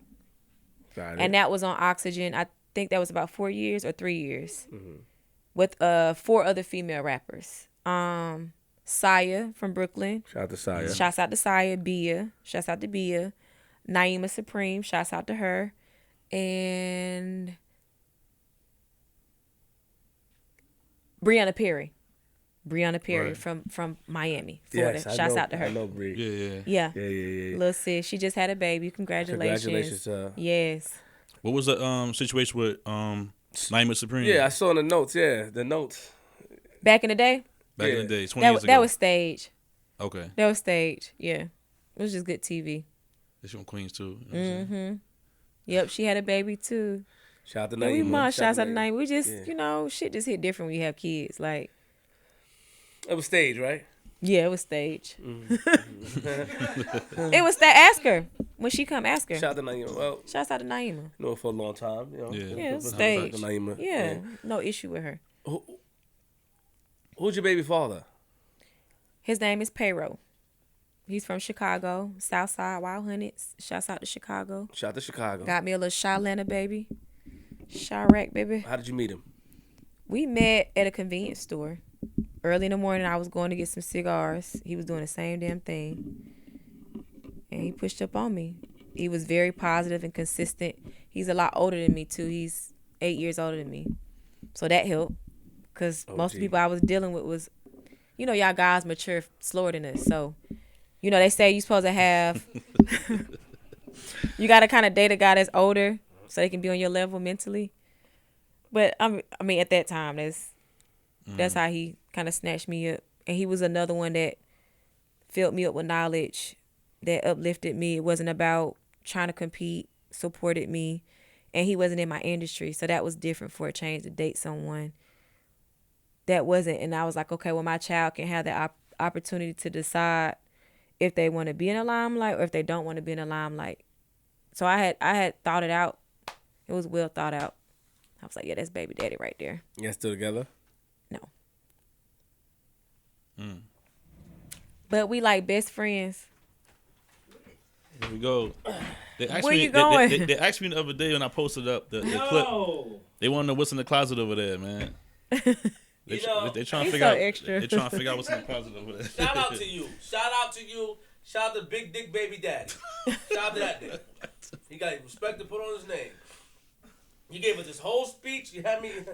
And that was on Oxygen. I think that was about 4 years or 3 years. Mm-hmm. With 4 other female rappers. Saya from Brooklyn. Shout out to Saya. Shouts out to Saya. Bia. Shouts out to Bia. Naima Supreme. Shouts out to her. And Brianna Perry. Right. from Miami, Florida. Yes, Shouts out to her. I know Bri. Yeah. Yeah. Little sis, she just had a baby. Congratulations. Yes. What was the situation with Naima Supreme? Yeah, I saw in the notes. Yeah, the notes. Back in the day. In the day, 20 years ago. That was stage. Okay. That was stage. Yeah, it was just good TV. She's from Queens too. You Yep, she had a baby too. Shout out to Naima. Shouts out to Naima. We just, shit just hit different when you have kids. Like. It was stage, right? Yeah, it was stage. Mm-hmm. It was that. Ask her when she come. Ask her. Shout out to Naima. Well, shouts out to Naima. Know her for a long time. Yeah, it was stage. Naima. Yeah, no issue with her. Who's your baby father? His name is Payro. He's from Chicago, Southside Wild Hundreds. Shouts out to Chicago. Shout out to Chicago. Got me a little Chilena baby. Chirac baby. How did you meet him? We met at a convenience store. Early in the morning, I was going to get some cigars. He was doing the same damn thing. And he pushed up on me. He was very positive and consistent. He's a lot older than me, too. He's 8 years older than me. So that helped. Because most people I was dealing with was, y'all guys mature slower than us. So, they say you're supposed to have, you got to kind of date a guy that's older so they can be on your level mentally. But, I mean, at that time, that's how he kind of snatched me up. And he was another one that filled me up with knowledge, that uplifted me. It wasn't about trying to compete, supported me. And he wasn't in my industry. So that was different for a change to date someone that wasn't. And I was like, okay, well, my child can have the opportunity to decide if they want to be in the limelight or if they don't want to be in the limelight. So I had thought it out. It was well thought out. I was like, yeah, that's baby daddy right there. You guys still together? No. But we like best friends. Here we go. Where you going? They asked me the other day when I posted up the clip. They want to know what's in the closet over there, man. They trying to figure out. Extra. They trying to figure out what's in the closet over there. Shout out to you. Shout out to you. Shout out to Big Dick Baby Daddy. Shout out to that nigga. He got respect to put on his name. You gave us this whole speech. You had me in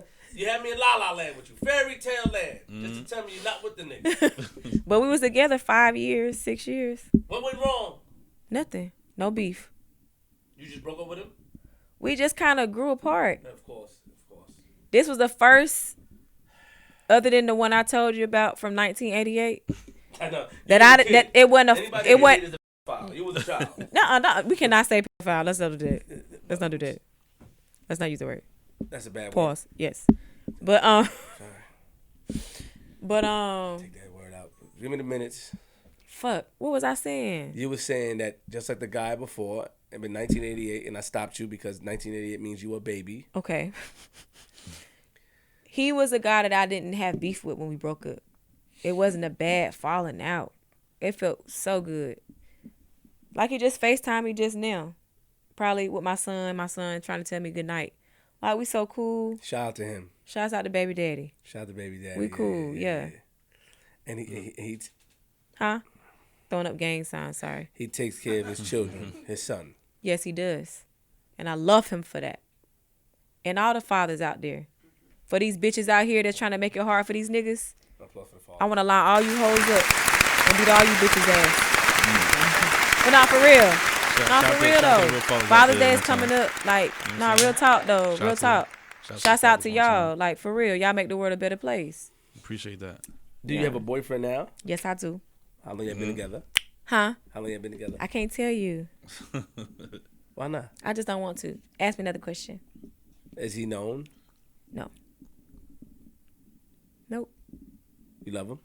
La La Land with you. Fairy Tale Land. Just to tell me you're not with the nigga. But we was together 5 years, 6 years. What went wrong? Nothing. No beef. You just broke up with him? We just kind of grew apart. Of course. This was the first, other than the one I told you about from 1988. I know. That it wasn't Anybody it wasn't. You was a child. No, we cannot say pedophile. Let's not do that. Let's not do that. Let's not use the word. That's a bad word. Pause. Yes. But Take that word out. Give me the minutes. fuck. What was I saying? You were saying that just like the guy before, in 1988, and I stopped you because 1988 means you were a baby. Okay. He was a guy that I didn't have beef with when we broke up. It wasn't a bad falling out. It felt so good. Like he just FaceTimed me just now. Probably with my son trying to tell me good night. Like, we so cool. Shout out to him. Shouts out to baby daddy. Shout out to baby daddy. We cool, yeah. And he Huh? Throwing up gang signs, sorry. he takes care of his children, his son. Yes, he does. And I love him for that. And all the fathers out there. For these bitches out here that's trying to make it hard for these niggas, I want to line all you hoes up and beat all you bitches ass. But not for real. Not for real, though. Father's Day is coming up. Like, nah, real talk, though. Real talk. Shouts out to y'all. Like, for real. Y'all make the world a better place. Appreciate that. Do you have a boyfriend now? Yes, I do. How long y'all been together? Huh? How long y'all been together? I can't tell you. Why not? I just don't want to. Ask me another question. Is he known? No. Nope. You love him?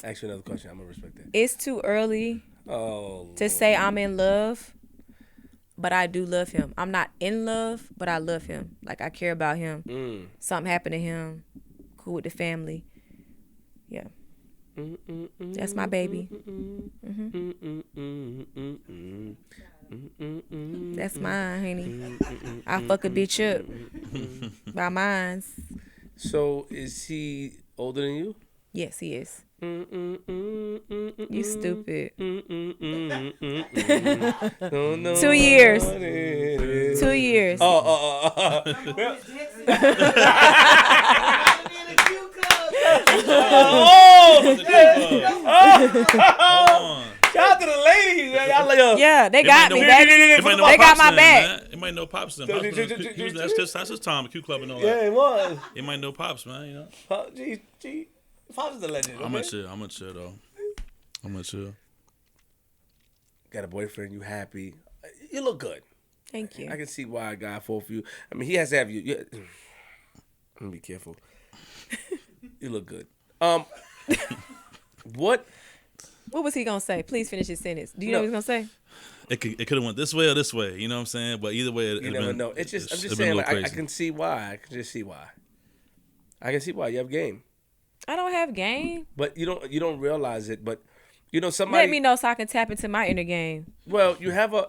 Ask you another question. I'm gonna respect that. It's too early to say I'm in love, but I do love him. I'm not in love, but I love him. Like, I care about him. Something happened to him. Cool with the family. Yeah. That's my baby. That's mine, honey. I fuck a bitch up by mines. So is he older than you? Yes, he is. You stupid. 2 years. 2 years. Shout out to the ladies. Yeah, they got me. They got my back. It might know Pops. That's his time, Q Club and all that. Yeah, it was. It might know Pops, man. You know. Gee, Pops is a legend. I'm mature though. I'm mature. Got a boyfriend. You happy? You look good. Thank you. I can see why a guy fall for you. I mean, he has to have you. Yeah. Let me be careful. You look good. What was he gonna say? Please finish his sentence. Do you know what he's gonna say? It could have went this way or this way. You know what I'm saying? But either way, you never know. I'm just saying. Like, I can see why. I can just see why. I can see why you have game. I don't have game. But you don't realize it. But you know somebody. Let me know so I can tap into my inner game. Well, you have a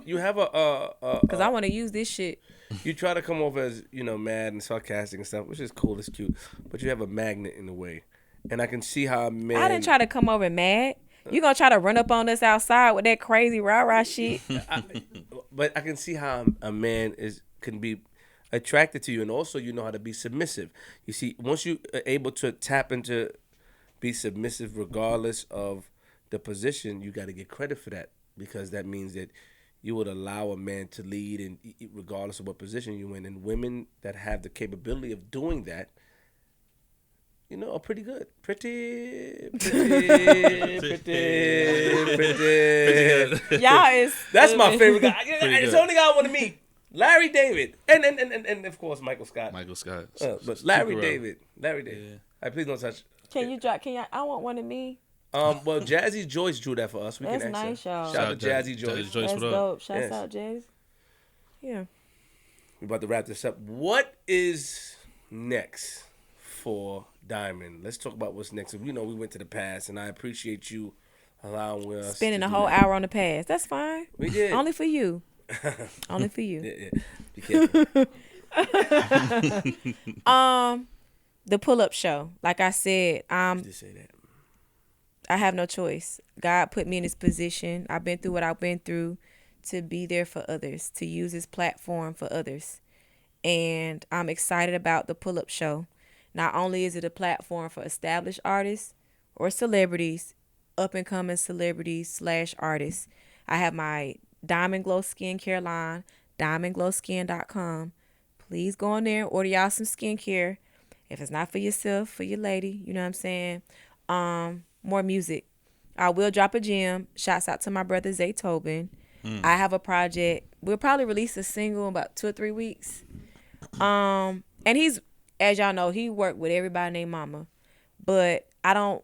because I want to use this shit. You try to come off as, mad and sarcastic and stuff, which is cool, it's cute. But you have a magnet in a way. And I can see how a man... I didn't try to come over mad. You gonna try to run up on us outside with that crazy rah-rah shit? But I can see how a man can be attracted to you. And also you know how to be submissive. You see, once you are able to tap into be submissive regardless of the position, you got to get credit for that. Because that means that you would allow a man to lead, and regardless of what position you're in. And women that have the capability of doing that, are pretty good. Pretty good. Y'all is That's my favorite guy. It's the only guy I want to meet. Larry David. And of course, Michael Scott. But But Larry David. Yeah. Please don't touch. Can you drop? I want one of me. Well, Jazzy Joyce drew that for us. We That's can ask nice, her. y'all. Shout out to Jazzy Joyce. Joyce, That's what up? dope. Shouts Yes. out, Jazz. Yeah. We're about to wrap this up. What is next for Diamond? Let's talk about what's next. We know we went to the past, and I appreciate you allowing us Spending to a do whole that. hour on the past. That's fine. We did. Only for you. Only for you. Yeah. Be careful. The pull-up show. Like I said, Just say that. I have no choice. God put me in this position. I've been through what I've been through to be there for others, to use this platform for others. And I'm excited about the pull-up show. Not only is it a platform for established artists or celebrities, up-and-coming celebrities / artists. I have my Diamond Glow Skincare line, diamondglowskin.com. Please go on there and order y'all some skincare. If it's not for yourself, for your lady, you know what I'm saying? More music. I will drop a gem. Shouts out to my brother Zay Tobin. I have a project. We'll probably release a single in about 2 or 3 weeks. And he's, as y'all know, he worked with everybody named Mama. But I don't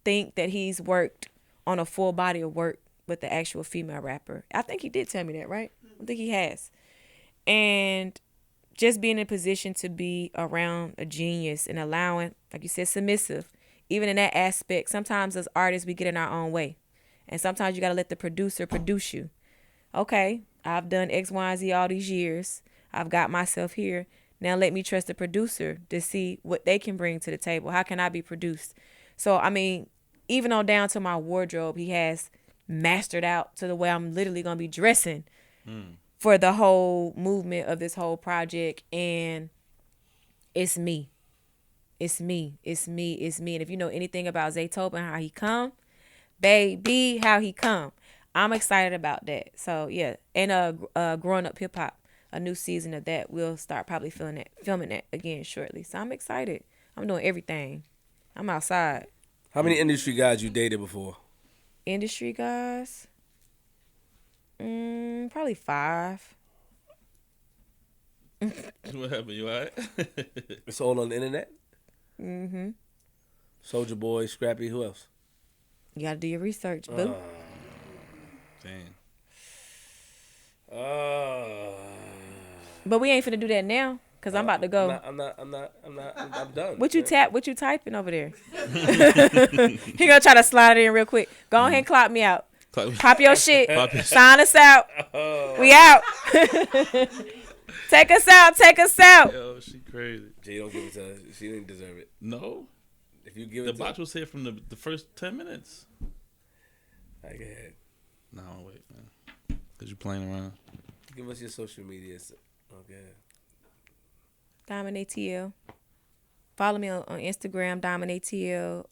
think that he's worked on a full body of work with the actual female rapper. I think he did tell me that, right? I think he has. And just being in a position to be around a genius and allowing, like you said, submissive. Even in that aspect, sometimes as artists, we get in our own way. And sometimes you got to let the producer produce you. Okay, I've done X, Y, and Z all these years. I've got myself here. Now let me trust the producer to see what they can bring to the table. How can I be produced? So, I mean, even on down to my wardrobe, he has mastered out to the way I'm literally going to be dressing for the whole movement of this whole project. And it's me. It's me. It's me. It's me. And if you know anything about Zay Tobin, how he come, baby, how he come. I'm excited about that. So, yeah. And Growing Up Hip Hop, a new season of that. We'll start probably filming that again shortly. So, I'm excited. I'm doing everything. I'm outside. How many industry guys you dated before? Industry guys? Probably 5. What happened? You all right? It's all on the internet? Mm-hmm. Soulja Boy, Scrappy, who else? You got to do your research, boo. Damn. But we ain't finna do that now, because I'm about to go. I'm done. What you typing over there? He gonna try to slide it in real quick. Go ahead and clock me out. Pop your shit. Sign us out. We out. Take us out. Yo, she crazy. Jay, don't give it to her. She didn't deserve it. No. If you give it The to box was here from the first 10 minutes. her, go ahead. No, wait, man. Because you playing around. Give us your social media. Okay. Diamond ATL. Follow me on Instagram, Diamond ATL.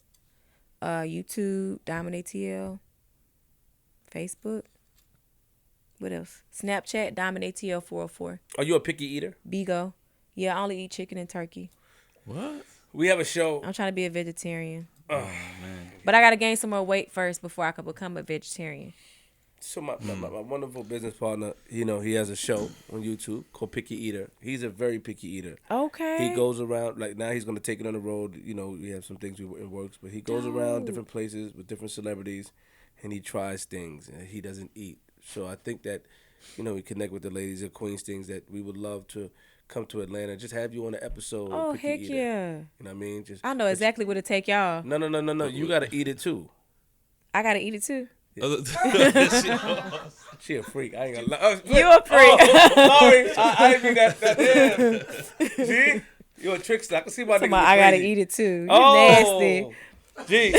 YouTube, Diamond ATL. Facebook. What else? Snapchat, Diamond ATL 404. Are you a picky eater? Bigo. Yeah, I only eat chicken and turkey. What? We have a show. I'm trying to be a vegetarian. Oh, Man. But I got to gain some more weight first before I could become a vegetarian. So my wonderful business partner, he has a show on YouTube called Picky Eater. He's a very picky eater. Okay. He goes around, like now he's going to take it on the road. We have some things in works, but he goes around different places with different celebrities, and he tries things, and he doesn't eat. So I think that, we connect with the ladies at Queens things that we would love to come to Atlanta, just have you on an episode. Oh, of Picky heck Eater. yeah. You know what I mean? I know exactly what to take y'all. No. You got to eat it too. I got to eat it too. She a freak. I ain't gonna lie. You a freak. Sorry. I didn't mean that. See? You a trickster. I can see my nigga. I got to eat it too. You nasty. G.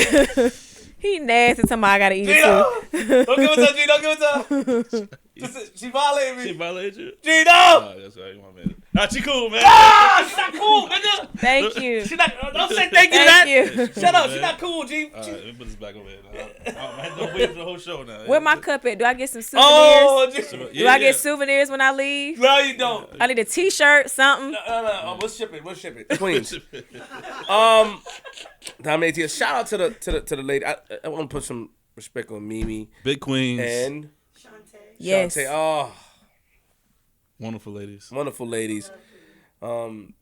He nasty. Somebody I got to eat it too. Don't give it to her, G. Don't give it to her. She violated me. She violated you? G, no. Oh, that's right. My man. Nah, she cool, man. She's not cool, nigga. Thank you. She not. Don't say thank you to that. Thank you. Shut up. She's not cool, G. All right, let me put this back over here. I had to wait for the whole show now. Where my cup at? Do I get some souvenirs? Oh, G. Do I get souvenirs when I leave? No, you don't. I need a T-shirt, something. No. We'll ship it. Queens. Diamond ATL. Shout out to the lady. I want to put some respect on Mimi Big Queens. and Yes. Shantae. Oh, Wonderful ladies. wonderful ladies. Team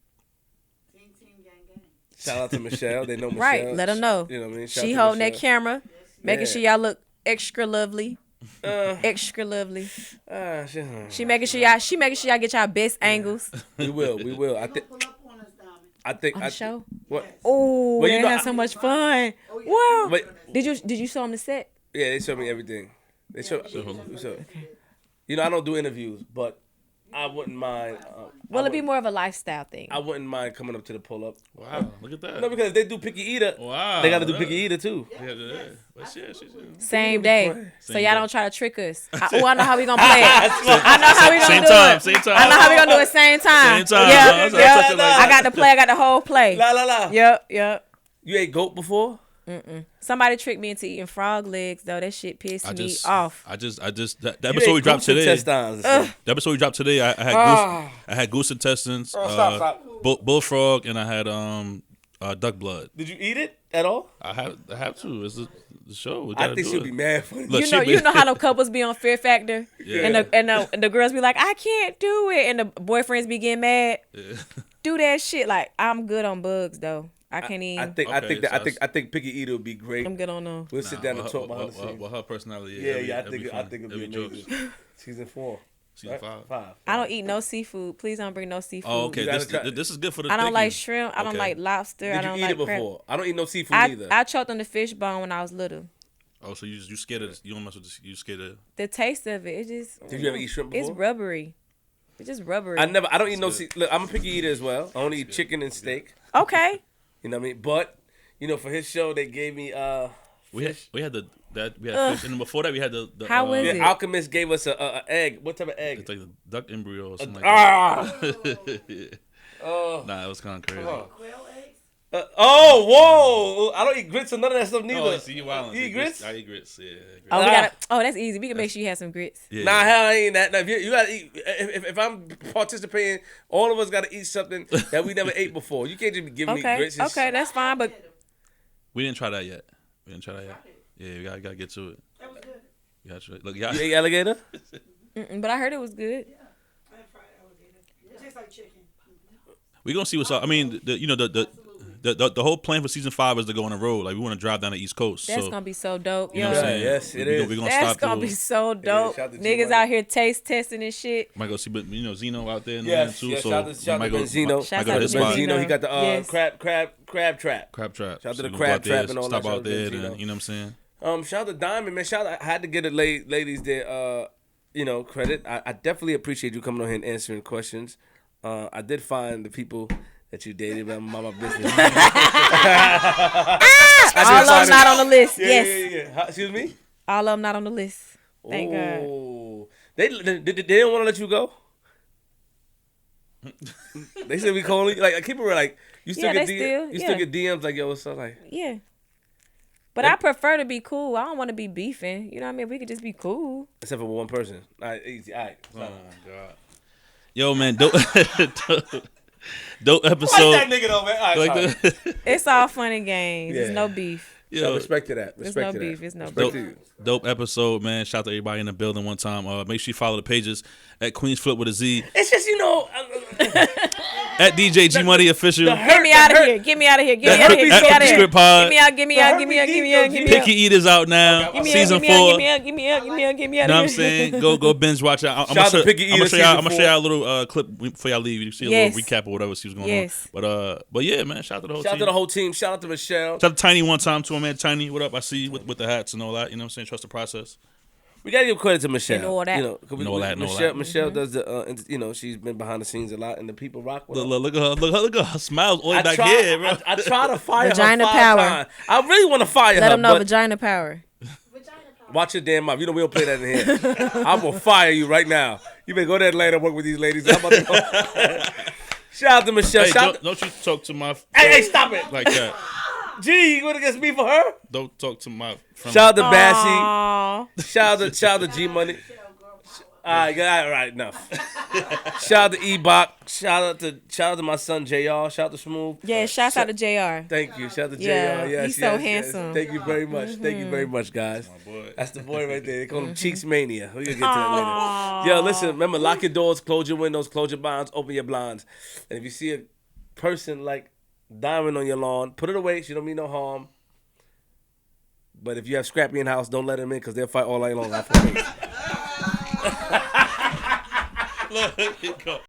gang gang. Shout out to Michelle. They know Michelle. Right. Let them know. You know what I mean? Shout out She to holding that Michelle. camera. Yes, Making sure y'all look extra lovely. Extra lovely. She making sure y'all get y'all best angles. We will. I think. Pull up on us, Diamond. I think. On the show. What? Oh, Well, you they know, had so much fun. Wow. But Did you show them the set? yeah, they show me everything. They show. You know, I don't do interviews, but I wouldn't mind. Will it be more of a lifestyle thing? I wouldn't mind coming up to the pull up. Wow, look at that. No, because if they do picky eater, Wow, they got to do picky eater too. Yeah. But shit. Same day. So Same y'all day. don't try to trick us. I know how we gonna play it. I know how we gonna do it. Same time. I know how we gonna do it same time. Same time. Yeah. Huh? Yeah. Like I got the play. I got the whole play. La. Yep. You ate goat before? Somebody tricked me into eating frog legs though. That shit pissed me off. The You episode we ate dropped goose today. intestines and stuff. The episode we dropped today, I had goose intestines, Stop. bullfrog, and I had duck blood. Did you eat it at all? I have to. It's the show. We I gotta think do she'll it. be mad for you. Look, You know how the couples be on Fear Factor, Yeah. and the girls be like, I can't do it, and the boyfriends be getting mad. Do that shit. Like I'm good on bugs though. I can't even. I think picky eater would be great. I'm good on them. We'll sit down and talk behind the scenes. Well, her personality. Yeah, I think it'll be amazing. Season 4. Season right? 5. I don't eat no seafood. Please don't bring no seafood. Oh, okay. You gotta try- This is good for the. I don't thinking. like shrimp. I don't Okay. like lobster. I Did don't you eat like it crab. before? I don't eat no seafood either. I choked on the fish bone when I was little. Oh, so you scared of? You don't mess with this. You scared of? The taste of it, it just. Did you ever eat shrimp before? It's rubbery. It's just rubbery. I don't eat no look, I'm a picky eater as well. I only eat chicken and steak. Okay. You know what I mean? But, for his show they gave me We had fish, and then before that we had the How was the it? Alchemist gave us a egg. What type of egg? It's like the duck embryo or something like that. Nah, it was kind of crazy. Quail eggs? Whoa! I don't eat grits or none of that stuff neither. Oh, see, you wildin'. You eat grits? I eat grits. Yeah. Grits. Oh, we gotta. Oh, that's easy. We can make sure you have some grits. Yeah. Nah, hell, I ain't that. Nah, you gotta eat. If I'm participating, all of us gotta eat something that we never ate before. You can't just be giving me Okay. grits. Okay, that's fine. But We didn't try that yet. Yeah, we gotta get to it. That was good. You gotta try. Look, y'all. You ate alligator? but I heard it was good. I had fried alligator. It tastes like chicken. We gonna see what's up. I mean, the whole plan for season 5 is to go on the road. Like we want to drive down the East Coast. That's so, gonna be so dope. you know what I'm saying? Yes, it is. We're gonna That's stop gonna through. be so dope. Shout out to Niggas G-Money. out here taste testing and shit. Might go see, but Zeno out there in the Yes, end too. yes, So shout might to go. Benzino. Shout Might go out to to his spot. Benzino. Benzino, he got the Yes. crab trap. Crab trap. Shout out to So the we go crab out there, trap and all stop that. out there, Benzino. and, you know what I'm saying? Shout out to Diamond, man. I had to get the ladies there, credit. I definitely appreciate you coming on here and answering questions. I did find the people that you dated, but I'm about my business. All of them not on the list. Yes. Yeah. Excuse me? All of them not on the list. Thank God. Oh. They didn't want to let you go? They said we calling like keep it real, like you still Yeah, get they DM, still- get DMs like yo what's up like Yeah. But I prefer to be cool. I don't want to be beefing. You know what I mean? We could just be cool. except for one person. All right, easy. All right. Oh my god. Yo, man, dope Like episode. that nigga though, man. All right, Like sorry. the, It's all fun and games. Yeah. There's no beef. So yo, respect to that. There's Respect no to beef. that. There's no Respect beef. to you. dope episode, man. Shout out to everybody in the building one time. Make sure you follow the pages at Queenzflip with a Z, It's just at DJ G Money Official, Get me out of here. Get me out of here. Get me out of here. at Get me out of here. FlipDaScript Pod. Get me out. Get me out. Get me out. Get me out. Get me out. Picky Eaters out now. Get me out. Season Get me out. 4. Get me out. Get me out. Get me out. Get me out. Know what I'm of here. saying? Go binge watch it. I'm Shout out to Picky Eater I'm gonna season show y'all a little clip before y'all leave. You see a Yes. little recap or whatever. See what's going Yes. on. But yeah, man. Shout out to the whole Shout out team. to the whole team. Shout out to Michelle. Shout out to Tiny one time too, man. Tiny, what up? I see you with the hats and all that. You know what I'm saying? Trust the process. We gotta give credit to Michelle. And all that. You know, 'cause And all that, and all Michelle, that. Michelle does the she's been behind the scenes a lot, and the people rock with her. Look at her. Look at her smiles all the way I back try, here, bro. I try to fire Vagina her 5 power. times. I really want to fire Let her, them know but vagina power. watch your damn mouth. You know we don't play that in here. I will fire you right now. You better go to Atlanta and work with these ladies. I'm about to go. Shout out to Michelle. Hey, Shout don't you talk to my hey, stop it. like that. Gee, you going against me for her? Don't talk to my friend. Shout out to Bassy. Aw. Shout out to G Money. All right, enough. Shout out to E-Bop. Shout out to my son JR. Shout out to Smooth. Yeah, shouts out to JR. Thank you. Shout out to Yeah, JR. Yes, he's so yes, yes. handsome. Thank you very much. Thank you very much, guys. boy. That's the boy right there. They call him Cheeks Mania. We're going to get to that later. Yo, listen, remember, lock your doors, close your windows, close your blinds, open your blinds. And if you see a person like Diamond on your lawn, put it away. She don't mean no harm. But if you have Scrappy in the house, don't let him in because they'll fight all night long. Look,